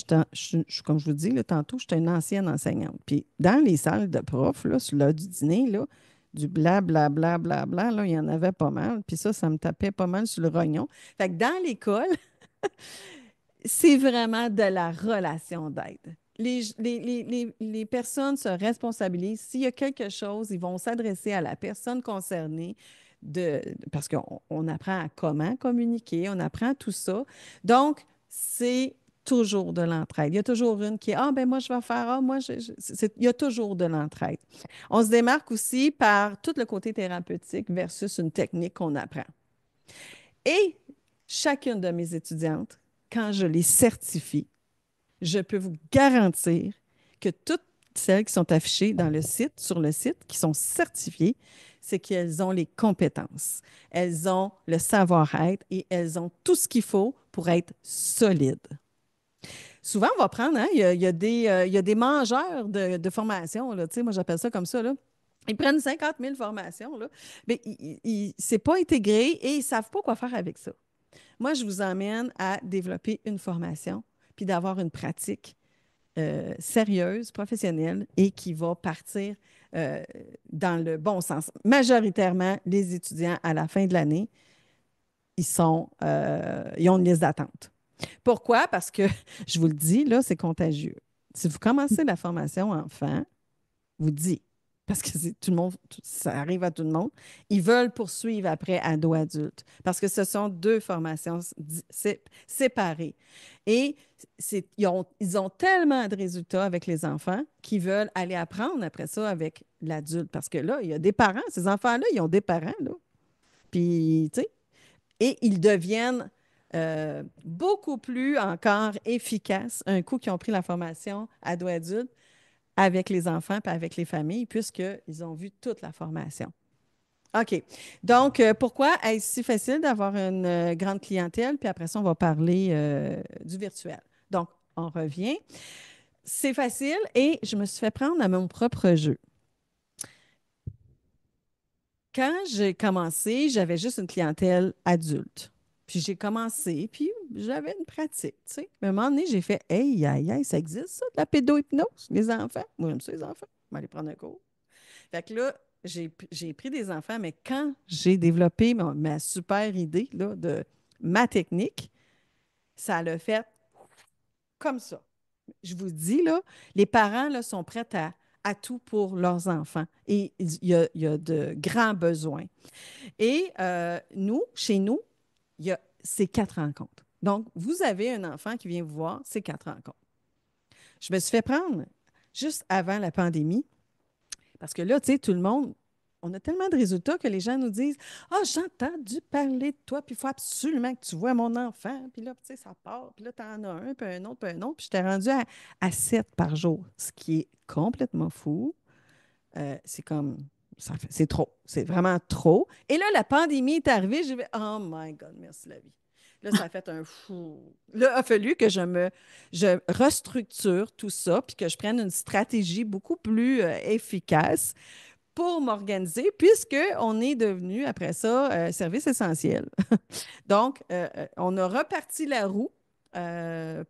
comme je vous dis, là, tantôt, je suis une ancienne enseignante. Puis dans les salles de profs, là, sur l'heure du dîner, là, du blablabla, bla, bla, bla, là, il y en avait pas mal. Puis ça me tapait pas mal sur le rognon. Fait que dans l'école, c'est vraiment de la relation d'aide. Les personnes se responsabilisent. S'il y a quelque chose, ils vont s'adresser à la personne concernée parce qu'on apprend à comment communiquer, on apprend tout ça. Donc, c'est toujours de l'entraide. Il y a toujours une qui est, ah, ben moi, je vais faire, ah, moi, il y a toujours de l'entraide. On se démarque aussi par tout le côté thérapeutique versus une technique qu'on apprend. Et chacune de mes étudiantes, quand je les certifie, je peux vous garantir que toutes celles qui sont affichées sur le site, qui sont certifiées, c'est qu'elles ont les compétences, elles ont le savoir-être et elles ont tout ce qu'il faut pour être solides. Souvent, on va prendre, hein, il y a des mangeurs de formation, là, moi j'appelle ça comme ça, là. Ils prennent 50 000 formations, là, mais c'est pas intégré et ils ne savent pas quoi faire avec ça. Moi, je vous emmène à développer une formation puis d'avoir une pratique sérieuse, professionnelle et qui va partir dans le bon sens. Majoritairement, les étudiants, à la fin de l'année, ils ont une liste d'attente. Pourquoi? Parce que, je vous le dis, là, c'est contagieux. Si vous commencez la formation enfant, vous dites, parce que tout le monde, ça arrive à tout le monde, ils veulent poursuivre après ado-adulte, parce que ce sont deux formations séparées. Et ils ont tellement de résultats avec les enfants qu'ils veulent aller apprendre après ça avec l'adulte, parce que là, il y a des parents, ces enfants-là, ils ont des parents, là. Puis, tu sais, et ils deviennent beaucoup plus encore efficaces un coup qu'ils ont pris la formation ado-adulte avec les enfants et avec les familles, puisqu'ils ont vu toute la formation. OK. Donc, pourquoi est-ce si facile d'avoir une grande clientèle? Puis après ça, on va parler du virtuel. Donc, on revient. C'est facile et je me suis fait prendre à mon propre jeu. Quand j'ai commencé, j'avais juste une clientèle adulte. Puis j'ai commencé, puis j'avais une pratique, tu sais. Mais à un moment donné, j'ai fait « Hey, aïe, aïe, ça existe ça, de la pédohypnose, les enfants? Moi, j'aime ça, les enfants. On va aller prendre un cours. » Fait que là, j'ai pris des enfants, mais quand j'ai développé ma super idée là, de ma technique, ça l'a fait comme ça. Je vous dis, là, les parents là, sont prêts à tout pour leurs enfants. Et il y a de grands besoins. Et chez nous, c'est 4 rencontres. Donc, vous avez un enfant qui vient vous voir, c'est 4 rencontres. Je me suis fait prendre juste avant la pandémie, parce que là, tu sais, tout le monde, on a tellement de résultats que les gens nous disent « Ah, j'ai entendu parler de toi, puis il faut absolument que tu vois mon enfant. » Puis là, tu sais, ça part, puis là, tu en as un, puis un autre, puis un autre. Puis je t'ai rendu à 7 par jour, ce qui est complètement fou. C'est comme, c'est trop. C'est vraiment trop. Et là, la pandémie est arrivée. J'ai fait, oh my God, merci la vie. Là, ça a fait un fou. Là, il a fallu que je restructure tout ça, puis que je prenne une stratégie beaucoup plus efficace pour m'organiser, puisqu'on est devenu, après ça, service essentiel. Donc, on a reparti la roue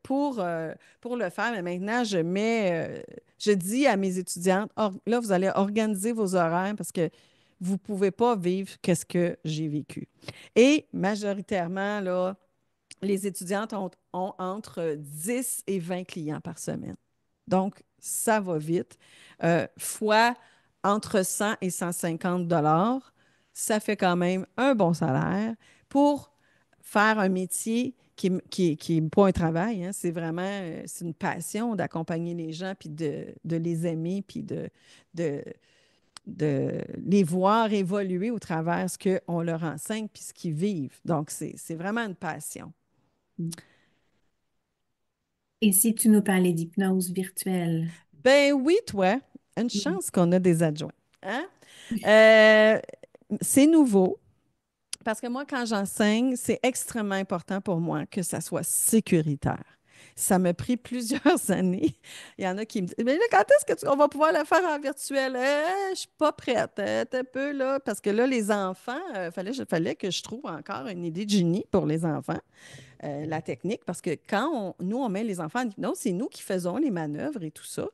pour le faire. Mais maintenant, je dis à mes étudiantes, là, vous allez organiser vos horaires parce que vous ne pouvez pas vivre qu'est-ce que j'ai vécu. Et majoritairement, là, les étudiantes ont entre 10 et 20 clients par semaine. Donc, ça va vite. Fois entre 100 et 150 dollars, ça fait quand même un bon salaire pour faire un métier qui est pas un travail, hein. C'est vraiment c'est une passion d'accompagner les gens, puis de les aimer, puis de, de les voir évoluer au travers ce qu'on leur enseigne, puis ce qu'ils vivent. Donc, c'est vraiment une passion. Et si tu nous parlais d'hypnose virtuelle? Ben oui, toi, une chance qu'on a des adjoints. Hein? Euh, c'est nouveau parce que moi, quand j'enseigne, c'est extrêmement important pour moi que ça soit sécuritaire. Ça m'a pris plusieurs années. Il y en a qui me disent, mais là, quand est-ce que on va pouvoir le faire en virtuel? Je ne suis pas prête. Un peu là, parce que là, les enfants, fallait que je trouve encore une idée de génie pour les enfants. La technique, parce que quand nous, on met les enfants en hypnose, c'est nous qui faisons les manœuvres et tout ça.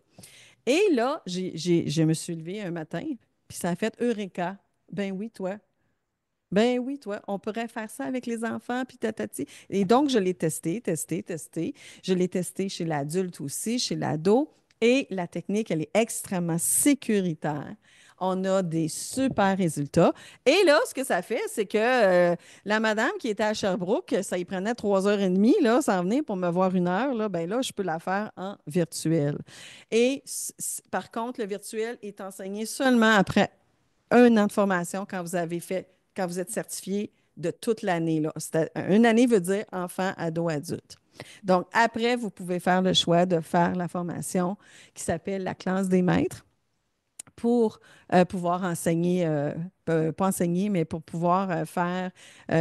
Et là, je me suis levée un matin, puis ça a fait Eureka. Ben oui, toi. Ben oui, toi. On pourrait faire ça avec les enfants, puis tatati. Et donc, je l'ai testé. Je l'ai testé chez l'adulte aussi, chez l'ado. Et la technique, elle est extrêmement sécuritaire. On a des super résultats. Et là, ce que ça fait, c'est que la madame qui était à Sherbrooke, ça y prenait 3 heures et demie, là, s'en venir pour me voir 1 heure, là, ben là, je peux la faire en virtuel. Et par contre, le virtuel est enseigné seulement après 1 an de formation quand vous êtes certifié de toute l'année, là. Une année veut dire enfant, ado, adulte. Donc, après, vous pouvez faire le choix de faire la formation qui s'appelle la classe des maîtres pour pouvoir enseigner, pas enseigner, mais pour pouvoir faire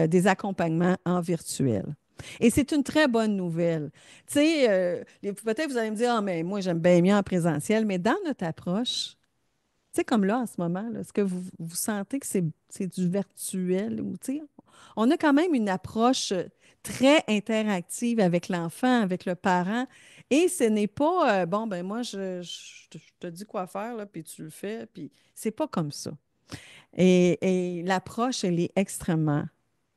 des accompagnements en virtuel. Et c'est une très bonne nouvelle. Tu sais, peut-être vous allez me dire, ah, mais moi, j'aime bien mieux en présentiel, mais dans notre approche, tu sais, comme là, en ce moment, là, est-ce que vous sentez que c'est du virtuel ou, tu sais, on a quand même une approche très interactive avec l'enfant, avec le parent, Et ce n'est pas, bon, ben moi, je te dis quoi faire, là, puis tu le fais, puis c'est pas comme ça. Et l'approche, elle est extrêmement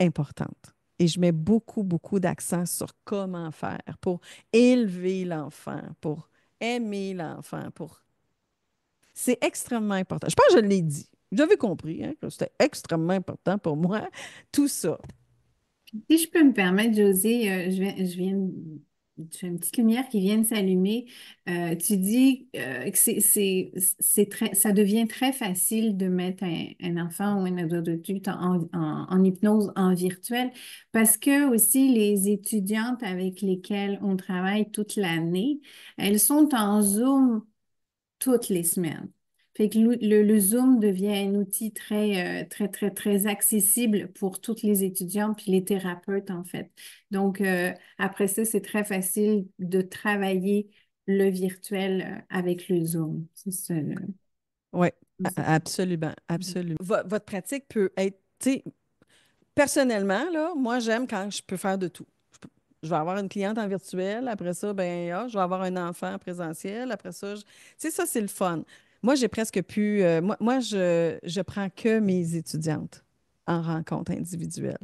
importante. Et je mets beaucoup, beaucoup d'accent sur comment faire pour élever l'enfant, pour aimer l'enfant, pour... C'est extrêmement important. Je pense que je l'ai dit. Vous avez compris, hein, que c'était extrêmement important pour moi, tout ça. Si je peux me permettre, José, j'ai une petite lumière qui vient de s'allumer. Tu dis que ça devient très facile de mettre un enfant ou un adulte en hypnose en virtuel parce que aussi les étudiantes avec lesquelles on travaille toute l'année, elles sont en Zoom toutes les semaines. Fait que le Zoom devient un outil très accessible pour toutes les étudiantes puis les thérapeutes, en fait. Donc, après ça, c'est très facile de travailler le virtuel avec le Zoom. C'est ça. Oui, C'est- absolument, absolument. Votre pratique peut être, tu sais, personnellement, là, moi, j'aime quand je peux faire de tout. Je vais avoir une cliente en virtuel, après ça, ben, je vais avoir un enfant en présentiel, après ça, tu sais, ça, c'est le fun. Moi, j'ai presque pu, je prends que mes étudiantes en rencontre individuelle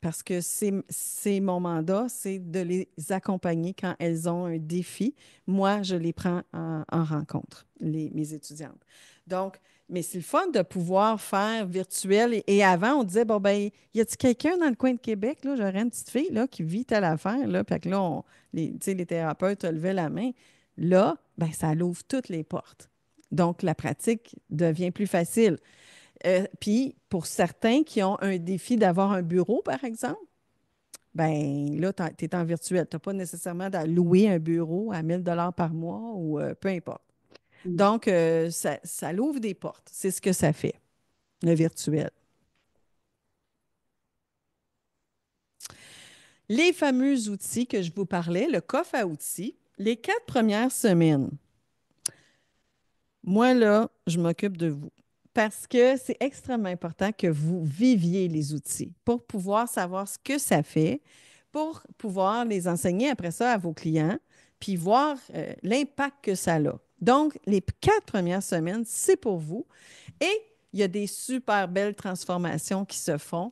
parce que c'est mon mandat, c'est de les accompagner quand elles ont un défi. Moi, je les prends en rencontre, mes étudiantes. Donc, mais c'est le fun de pouvoir faire virtuel. Et avant, on disait, bon, ben, y a-t-il quelqu'un dans le coin de Québec, là, j'aurais une petite fille, là, qui vit telle affaire, là, puis que là, tu sais, les thérapeutes levaient la main. Là, ben, ça l'ouvre toutes les portes. Donc, la pratique devient plus facile. Puis, pour certains qui ont un défi d'avoir un bureau, par exemple, ben là, tu es en virtuel. Tu n'as pas nécessairement à louer un bureau à 1 000 $ par mois ou peu importe. Donc, ça l'ouvre des portes. C'est ce que ça fait, le virtuel. Les fameux outils que je vous parlais, le coffre à outils, les 4 premières semaines, moi, là, je m'occupe de vous parce que c'est extrêmement important que vous viviez les outils pour pouvoir savoir ce que ça fait, pour pouvoir les enseigner après ça à vos clients, puis voir l'impact que ça a. Donc, les 4 premières semaines, c'est pour vous. Et il y a des super belles transformations qui se font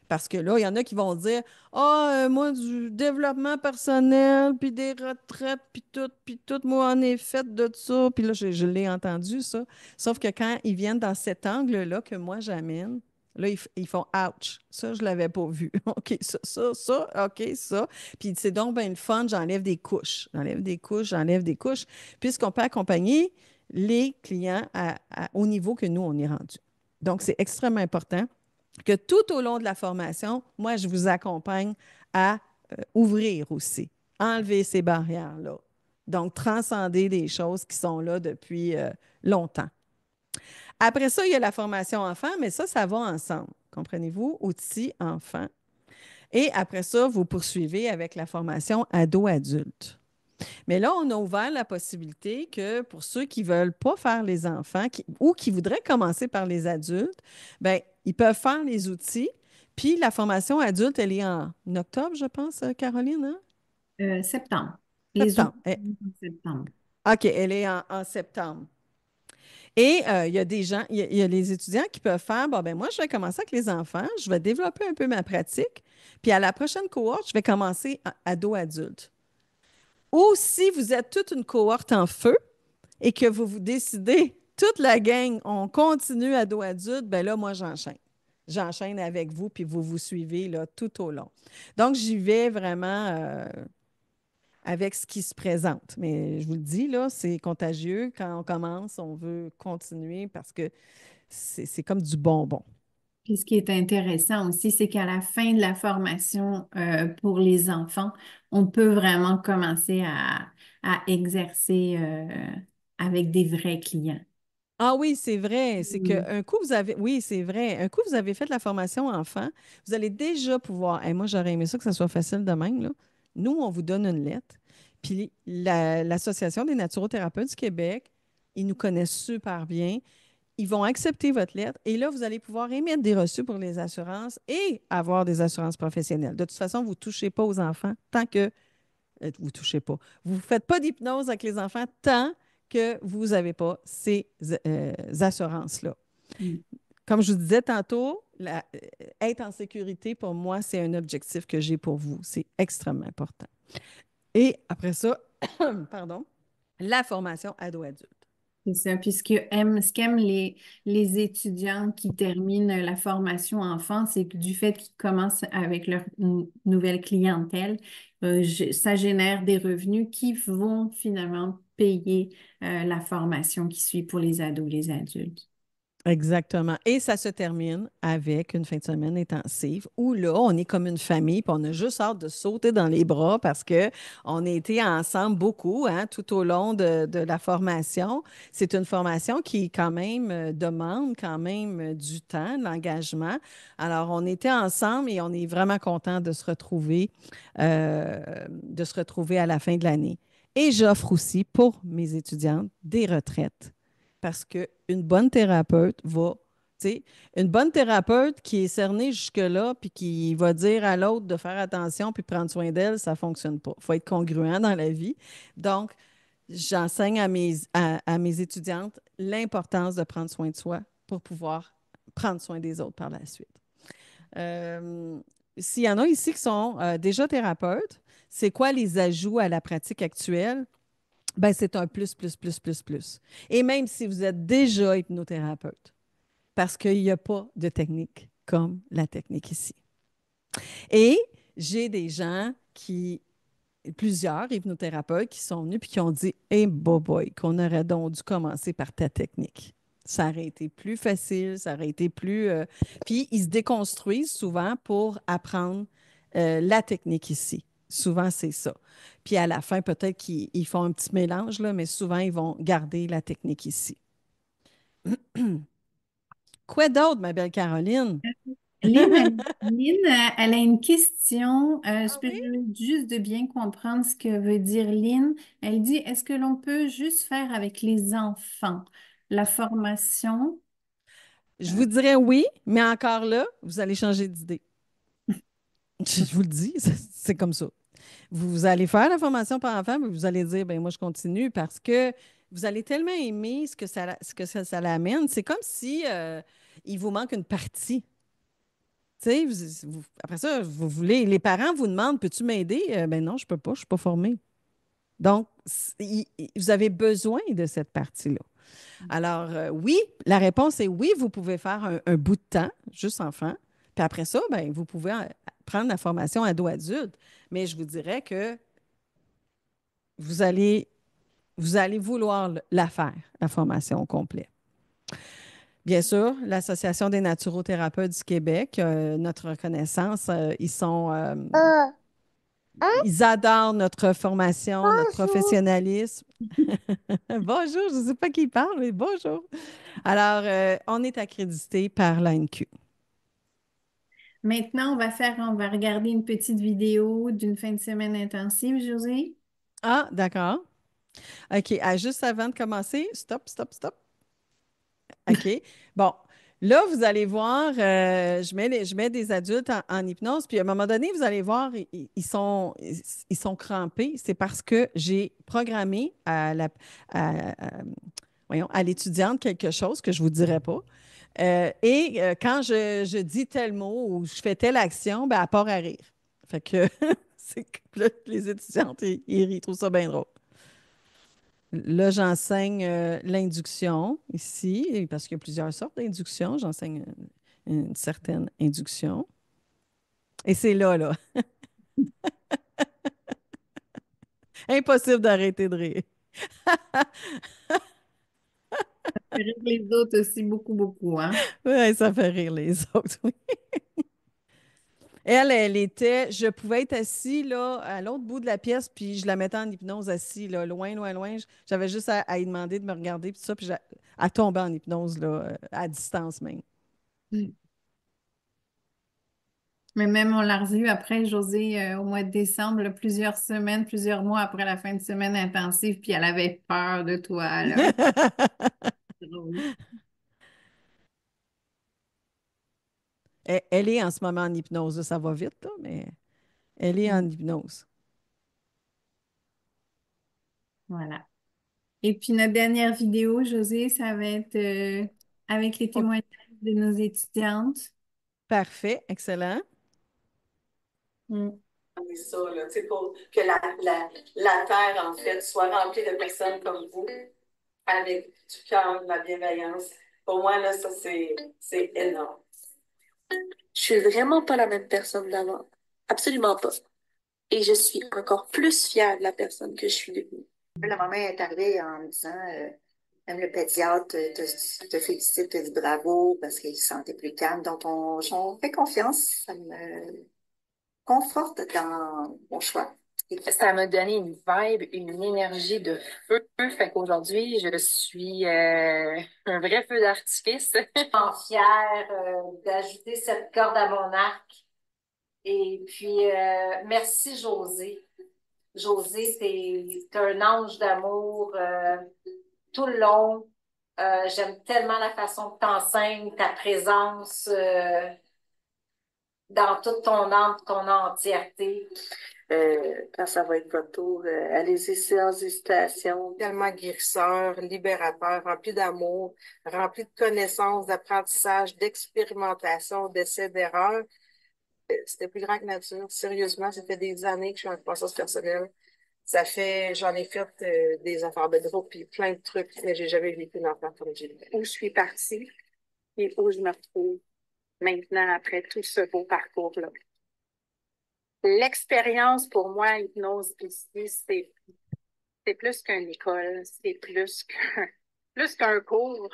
parce que là, il y en a qui vont dire ah, moi, du développement personnel, puis des retraites, puis tout, moi, en ai fait de ça. Puis là, je l'ai entendu, ça. Sauf que quand ils viennent dans cet angle-là que moi, j'amène, là, ils font ouch. Ça, je ne l'avais pas vu. OK, ça, OK, ça. Puis c'est donc bien le fun, j'enlève des couches. J'enlève des couches, puisqu'on peut accompagner les clients au niveau que nous, on est rendu. Donc, c'est extrêmement important que tout au long de la formation, moi, je vous accompagne à ouvrir aussi, enlever ces barrières-là. Donc, transcender des choses qui sont là depuis longtemps. Après ça, il y a la formation enfant, mais ça va ensemble. Comprenez-vous? Outils enfants. Et après ça, vous poursuivez avec la formation ado-adulte. Mais là, on a ouvert la possibilité que pour ceux qui ne veulent pas faire les enfants ou qui voudraient commencer par les adultes, bien, ils peuvent faire les outils. Puis la formation adulte, elle est en octobre, je pense, Caroline, hein? Septembre. Les Septembre. outils en septembre. OK, elle est en septembre. Et il y a des gens, il y a les étudiants qui peuvent faire, bon, ben moi, je vais commencer avec les enfants, je vais développer un peu ma pratique, puis à la prochaine cohorte, je vais commencer ado-adulte. Ou si vous êtes toute une cohorte en feu et que vous vous décidez, toute la gang, on continue ado-adulte, ben là, moi, j'enchaîne. J'enchaîne avec vous, puis vous vous suivez là, tout au long. Donc, j'y vais vraiment avec ce qui se présente. Mais je vous le dis, là, c'est contagieux. Quand on commence, on veut continuer parce que c'est comme du bonbon. Puis ce qui est intéressant aussi, c'est qu'à la fin de la formation pour les enfants, on peut vraiment commencer à exercer avec des vrais clients. Ah oui, c'est vrai. C'est Mm. qu'un coup, vous avez. Oui, c'est vrai. Un coup, vous avez fait la formation enfant, vous allez déjà pouvoir. Et moi, j'aurais aimé ça que ça soit facile de même, là. Nous, on vous donne une lettre. Puis l'Association des naturothérapeutes du Québec, ils nous connaissent super bien. Ils vont accepter votre lettre et là, vous allez pouvoir émettre des reçus pour les assurances et avoir des assurances professionnelles. De toute façon, vous ne touchez pas aux enfants tant que vous touchez pas. Vous ne faites pas d'hypnose avec les enfants tant que vous n'avez pas ces assurances-là. Mm. Comme je vous disais tantôt, être en sécurité, pour moi, c'est un objectif que j'ai pour vous. C'est extrêmement important. Et après ça, pardon, la formation ado-adulte. C'est ça. Puis ce qu'aiment les étudiants qui terminent la formation enfant, c'est que du fait qu'ils commencent avec leur nouvelle clientèle, ça génère des revenus qui vont finalement payer la formation qui suit pour les ados, les adultes. Exactement. Et ça se termine avec une fin de semaine intensive où là, on est comme une famille, puis on a juste hâte de sauter dans les bras parce que on a été ensemble beaucoup, hein, tout au long de la formation. C'est une formation qui quand même demande quand même du temps, de l'engagement. Alors, on était ensemble et on est vraiment content de se retrouver à la fin de l'année. Et j'offre aussi pour mes étudiantes des retraites parce qu'une bonne thérapeute va, tu sais, une bonne thérapeute qui est cernée jusque-là, puis qui va dire à l'autre de faire attention, puis prendre soin d'elle, ça ne fonctionne pas. Il faut être congruent dans la vie. Donc, j'enseigne à mes étudiantes l'importance de prendre soin de soi pour pouvoir prendre soin des autres par la suite. Euh, S'il y en a ici qui sont déjà thérapeutes, c'est quoi les ajouts à la pratique actuelle? Ben, c'est un plus, plus, plus, plus, plus. Et même si vous êtes déjà hypnothérapeute, parce qu'il n'y a pas de technique comme la technique ici. Et j'ai des gens plusieurs hypnothérapeutes qui sont venus puis qui ont dit, hey, boy, qu'on aurait donc dû commencer par ta technique. Ça aurait été plus facile, ça aurait été plus. Puis ils se déconstruisent souvent pour apprendre la technique ici. Souvent, c'est ça. Puis à la fin, peut-être qu'ils font un petit mélange, là, mais souvent, ils vont garder la technique ici. Quoi d'autre, ma belle Caroline? Elle a une question. Je Ah peux oui? juste de bien comprendre ce que veut dire Lynn. Elle dit, est-ce que l'on peut juste faire avec les enfants la formation? Je vous dirais oui, mais encore là, vous allez changer d'idée. Je vous le dis, c'est comme ça. Vous allez faire la formation par enfant, mais vous allez dire, ben moi, je continue parce que vous allez tellement aimer ce que ça l'amène. C'est comme si il vous manque une partie. Tu sais, après ça, les parents vous demandent, peux-tu m'aider? Ben non, je peux pas, je suis pas formée. Donc, vous avez besoin de cette partie-là. Alors, oui, la réponse est oui, vous pouvez faire un bout de temps, juste enfant. Puis après ça, ben, vous pouvez prendre la formation ado-adulte. Mais je vous dirais que vous allez, vous allez vouloir la faire, la formation au complet. Bien sûr, l'Association des naturothérapeutes du Québec, notre reconnaissance, ils adorent notre formation, notre professionnalisme. Bonjour, je ne sais pas qui parle, mais bonjour. Alors, on est accrédité par l'ANQ. Maintenant, on va regarder une petite vidéo d'une fin de semaine intensive, José. Ah, d'accord. OK. Juste avant de commencer, stop, stop, stop. OK. Bon, là, vous allez voir, je mets des adultes en hypnose, puis à un moment donné, vous allez voir, ils sont crampés. C'est parce que j'ai programmé voyons, à l'étudiante quelque chose que je ne vous dirai pas. Et quand je dis tel mot ou je fais telle action, ben, elle part à rire. Fait que c'est que là, les étudiantes, ils rient, ils trouvent ça bien drôle. Là, j'enseigne l'induction ici, parce qu'il y a plusieurs sortes d'induction. J'enseigne une certaine induction. Et c'est là, là. Impossible d'arrêter de rire. Rire les autres aussi beaucoup, beaucoup, hein? Ouais, ça fait rire les autres, oui. Elle était, je pouvais être assis là, à l'autre bout de la pièce, puis je la mettais en hypnose assis, là, loin, loin, loin. J'avais juste à lui demander de me regarder, puis ça, puis elle tombait en hypnose, là, à distance même. Mm. Mais même on l'a revu après, José, au mois de décembre, là, plusieurs semaines, plusieurs mois après la fin de semaine intensive, puis elle avait peur de toi, là. Drôle. Elle est en ce moment en hypnose, là, ça va vite, là, mais elle est en hypnose. Voilà. Et puis notre dernière vidéo, José, ça va être avec les OK. témoignages de nos étudiantes. Parfait, excellent. Mm. C'est ça, là, tu sais, pour que la terre, en fait, soit remplie de personnes comme vous, avec du cœur, de la bienveillance. Pour moi, là, ça, c'est énorme. Je suis vraiment pas la même personne d'avant. Absolument pas. Et je suis encore plus fière de la personne que je suis devenue. La maman est arrivée en me disant, même le pédiatre te félicite, te dit bravo parce qu'il se sentait plus calme. Donc, on fait confiance. Ça me conforte dans mon choix. Ça m'a donné une vibe, une énergie de feu. Fait qu'aujourd'hui, je suis un vrai feu d'artifice. Je suis fière d'ajouter cette corde à mon arc. Et puis, merci José. José, t'es un ange d'amour tout le long. J'aime tellement la façon que t'enseignes, ta présence dans toute ton âme, ton entièreté. Quand ça va être votre tour, allez-y sans hésitation. Tellement guérisseur, libérateur, rempli d'amour, rempli de connaissances, d'apprentissage, d'expérimentation, d'essais, d'erreurs. C'était plus grand que nature. Sérieusement, ça fait des années que je suis en croissance personnelle. J'en ai fait des affaires de groupe puis plein de trucs, mais j'ai jamais vécu une affaire comme j'ai vécu. Où je suis partie et où je me retrouve maintenant après tout ce beau parcours-là. L'expérience pour moi, hypnose ici, c'est plus qu'une école, c'est plus qu'un cours.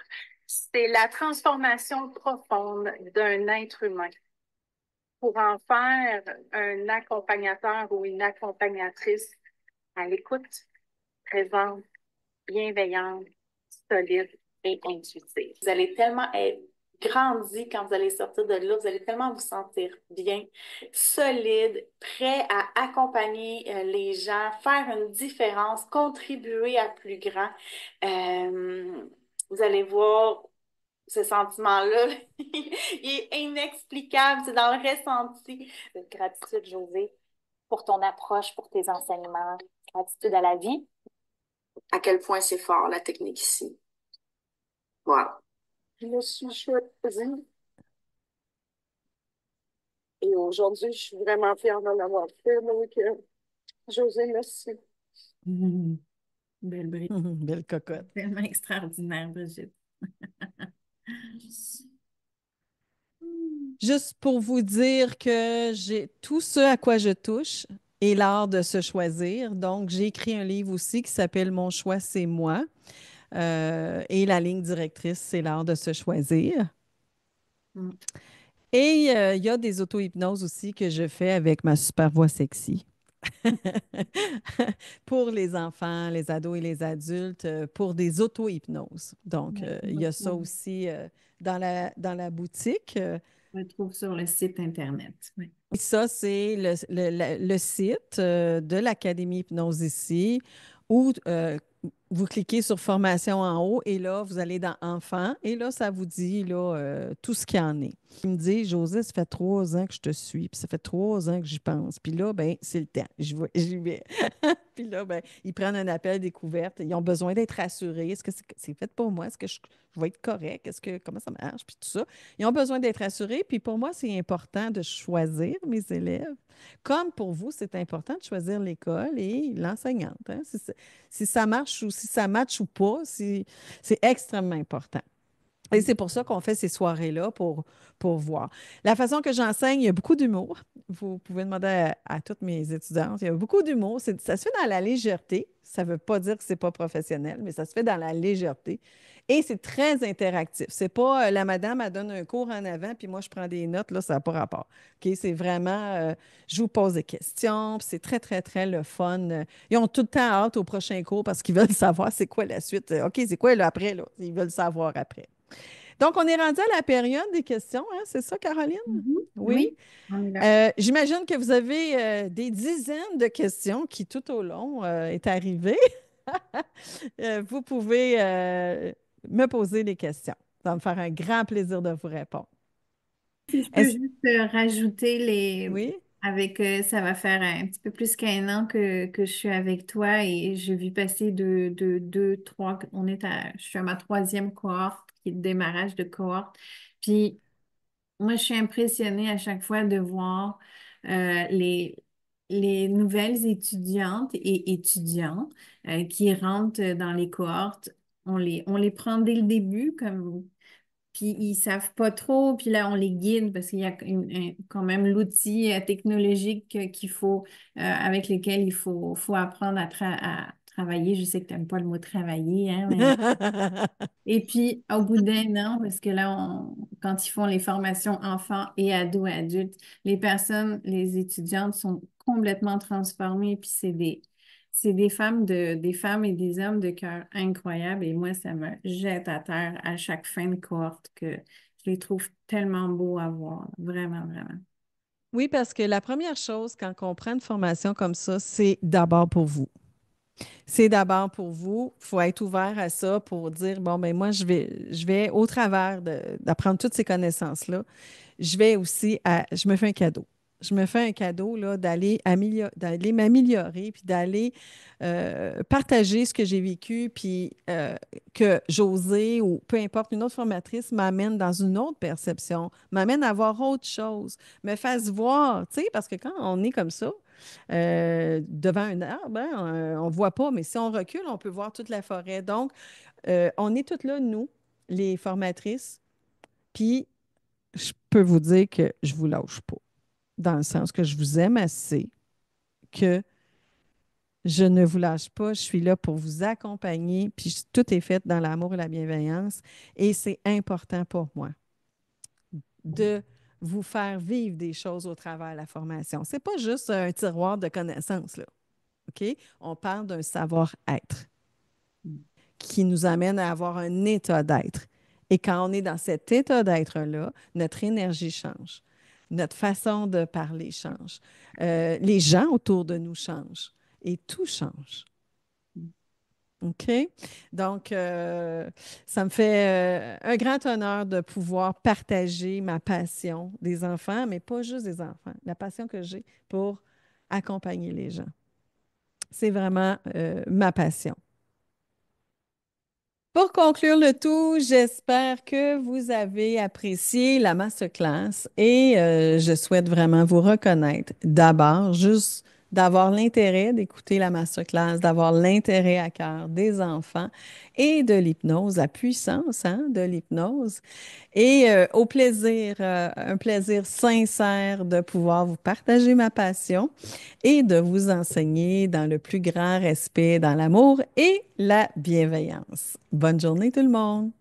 C'est la transformation profonde d'un être humain pour en faire un accompagnateur ou une accompagnatrice à l'écoute, présente, bienveillante, solide et intuitive. Vous allez tellement être grandi quand vous allez sortir de là, vous allez tellement vous sentir bien, solide, prêt à accompagner les gens, faire une différence, contribuer à plus grand. Vous allez voir ce sentiment-là, il est inexplicable, c'est dans le ressenti. Gratitude, José, pour ton approche, pour tes enseignements. Gratitude à la vie. À quel point c'est fort, la technique ici. Voilà. Je me suis choisie. Et aujourd'hui, je suis vraiment fière d'en avoir fait. Donc, José, merci. Belle Brigitte. Belle cocotte. Tellement extraordinaire, Brigitte. Juste pour vous dire que j'ai tout ce à quoi je touche est l'art de se choisir. Donc, j'ai écrit un livre aussi qui s'appelle Mon choix, c'est moi. Et la ligne directrice, c'est l'art de se choisir. Mm. Et il y a des auto-hypnoses aussi que je fais avec ma super voix sexy. Pour les enfants, les ados et les adultes, pour des auto-hypnoses. Donc, il y a ça aussi dans la boutique. On le trouve sur le site Internet. Oui. Et ça, c'est le site de l'Académie Hypnose ici, où vous cliquez sur Formation en haut et là, vous allez dans Enfants et là, ça vous dit là, tout ce qu'il y en est. Il me dit, Josée, ça fait 3 ans que je te suis, puis ça fait 3 ans que j'y pense. Puis là, ben, c'est le temps. J'y vais. Puis là, ben, ils prennent un appel découverte. Ils ont besoin d'être rassurés. Est-ce que c'est fait pour moi? Est-ce que je vais être correct? Comment ça marche? Puis tout ça. Ils ont besoin d'être rassurés. Puis pour moi, c'est important de choisir mes élèves. Comme pour vous, c'est important de choisir l'école et l'enseignante. Hein. Si ça marche ou si ça matche ou pas, c'est extrêmement important. Et c'est pour ça qu'on fait ces soirées-là pour voir. La façon que j'enseigne, il y a beaucoup d'humour. Vous pouvez demander à toutes mes étudiantes. Il y a beaucoup d'humour. Ça se fait dans la légèreté. Ça ne veut pas dire que ce n'est pas professionnel, mais ça se fait dans la légèreté. Et c'est très interactif. C'est pas la madame, elle donne un cours en avant, puis moi, je prends des notes. Là, ça n'a pas rapport. OK? C'est vraiment, je vous pose des questions, puis c'est très, très, très le fun. Ils ont tout le temps hâte au prochain cours parce qu'ils veulent savoir c'est quoi la suite. OK, c'est quoi l'après, là? Ils veulent savoir après. Donc, on est rendu à la période des questions, hein? C'est ça, Caroline? Oui. Oui, on est là. J'imagine que vous avez des dizaines de questions qui, tout au long, est arrivée. Vous pouvez me poser des questions. Ça va me faire un grand plaisir de vous répondre. Si je peux juste rajouter Oui? Ça va faire un petit peu plus qu'un an que je suis avec toi et j'ai vu passer de deux, trois, je suis à ma troisième cohorte, qui est le démarrage de cohorte. Puis moi, je suis impressionnée à chaque fois de voir les nouvelles étudiantes et étudiants qui rentrent dans les cohortes. On les prend dès le début, puis ils savent pas trop, puis là, on les guide parce qu'il y a quand même l'outil technologique avec lequel faut apprendre à travailler. Je sais que tu n'aimes pas le mot travailler, hein, mais et puis, au bout d'un an, parce que là, quand ils font les formations enfants et ados, adultes, les étudiantes sont complètement transformées. Puis c'est des femmes et des hommes de cœur incroyables. Et moi, ça me jette à terre à chaque fin de cohorte que je les trouve tellement beaux à voir. Vraiment, vraiment. Oui, parce que la première chose quand on prend une formation comme ça, c'est d'abord pour vous. C'est d'abord pour vous. Il faut être ouvert à ça pour dire, bon, ben moi, je vais au travers d'apprendre toutes ces connaissances-là, je me fais un cadeau. Je me fais un cadeau là, d'aller m'améliorer, puis d'aller partager ce que j'ai vécu, puis que Josée ou peu importe, une autre formatrice m'amène dans une autre perception, m'amène à voir autre chose, me fasse voir, tu sais, parce que quand on est comme ça, devant un arbre, hein, on ne voit pas, mais si on recule, on peut voir toute la forêt. Donc, on est toutes là, nous, les formatrices, puis je peux vous dire que je ne vous lâche pas, dans le sens que je vous aime assez, que je ne vous lâche pas, je suis là pour vous accompagner, puis tout est fait dans l'amour et la bienveillance, et c'est important pour moi de vous faire vivre des choses au travers de la formation. Ce n'est pas juste un tiroir de connaissances, là. OK? On parle d'un savoir-être qui nous amène à avoir un état d'être. Et quand on est dans cet état d'être-là, notre énergie change. Notre façon de parler change. Les gens autour de nous changent. Et tout change. OK? Donc, ça me fait un grand honneur de pouvoir partager ma passion des enfants, mais pas juste des enfants, la passion que j'ai pour accompagner les gens. C'est vraiment ma passion. Pour conclure le tout, j'espère que vous avez apprécié la masterclass et je souhaite vraiment vous reconnaître d'abord, juste d'avoir l'intérêt d'écouter la masterclass, d'avoir l'intérêt à cœur des enfants et de l'hypnose, la puissance, hein, de l'hypnose. Et au plaisir, un plaisir sincère de pouvoir vous partager ma passion et de vous enseigner dans le plus grand respect, dans l'amour et la bienveillance. Bonne journée tout le monde!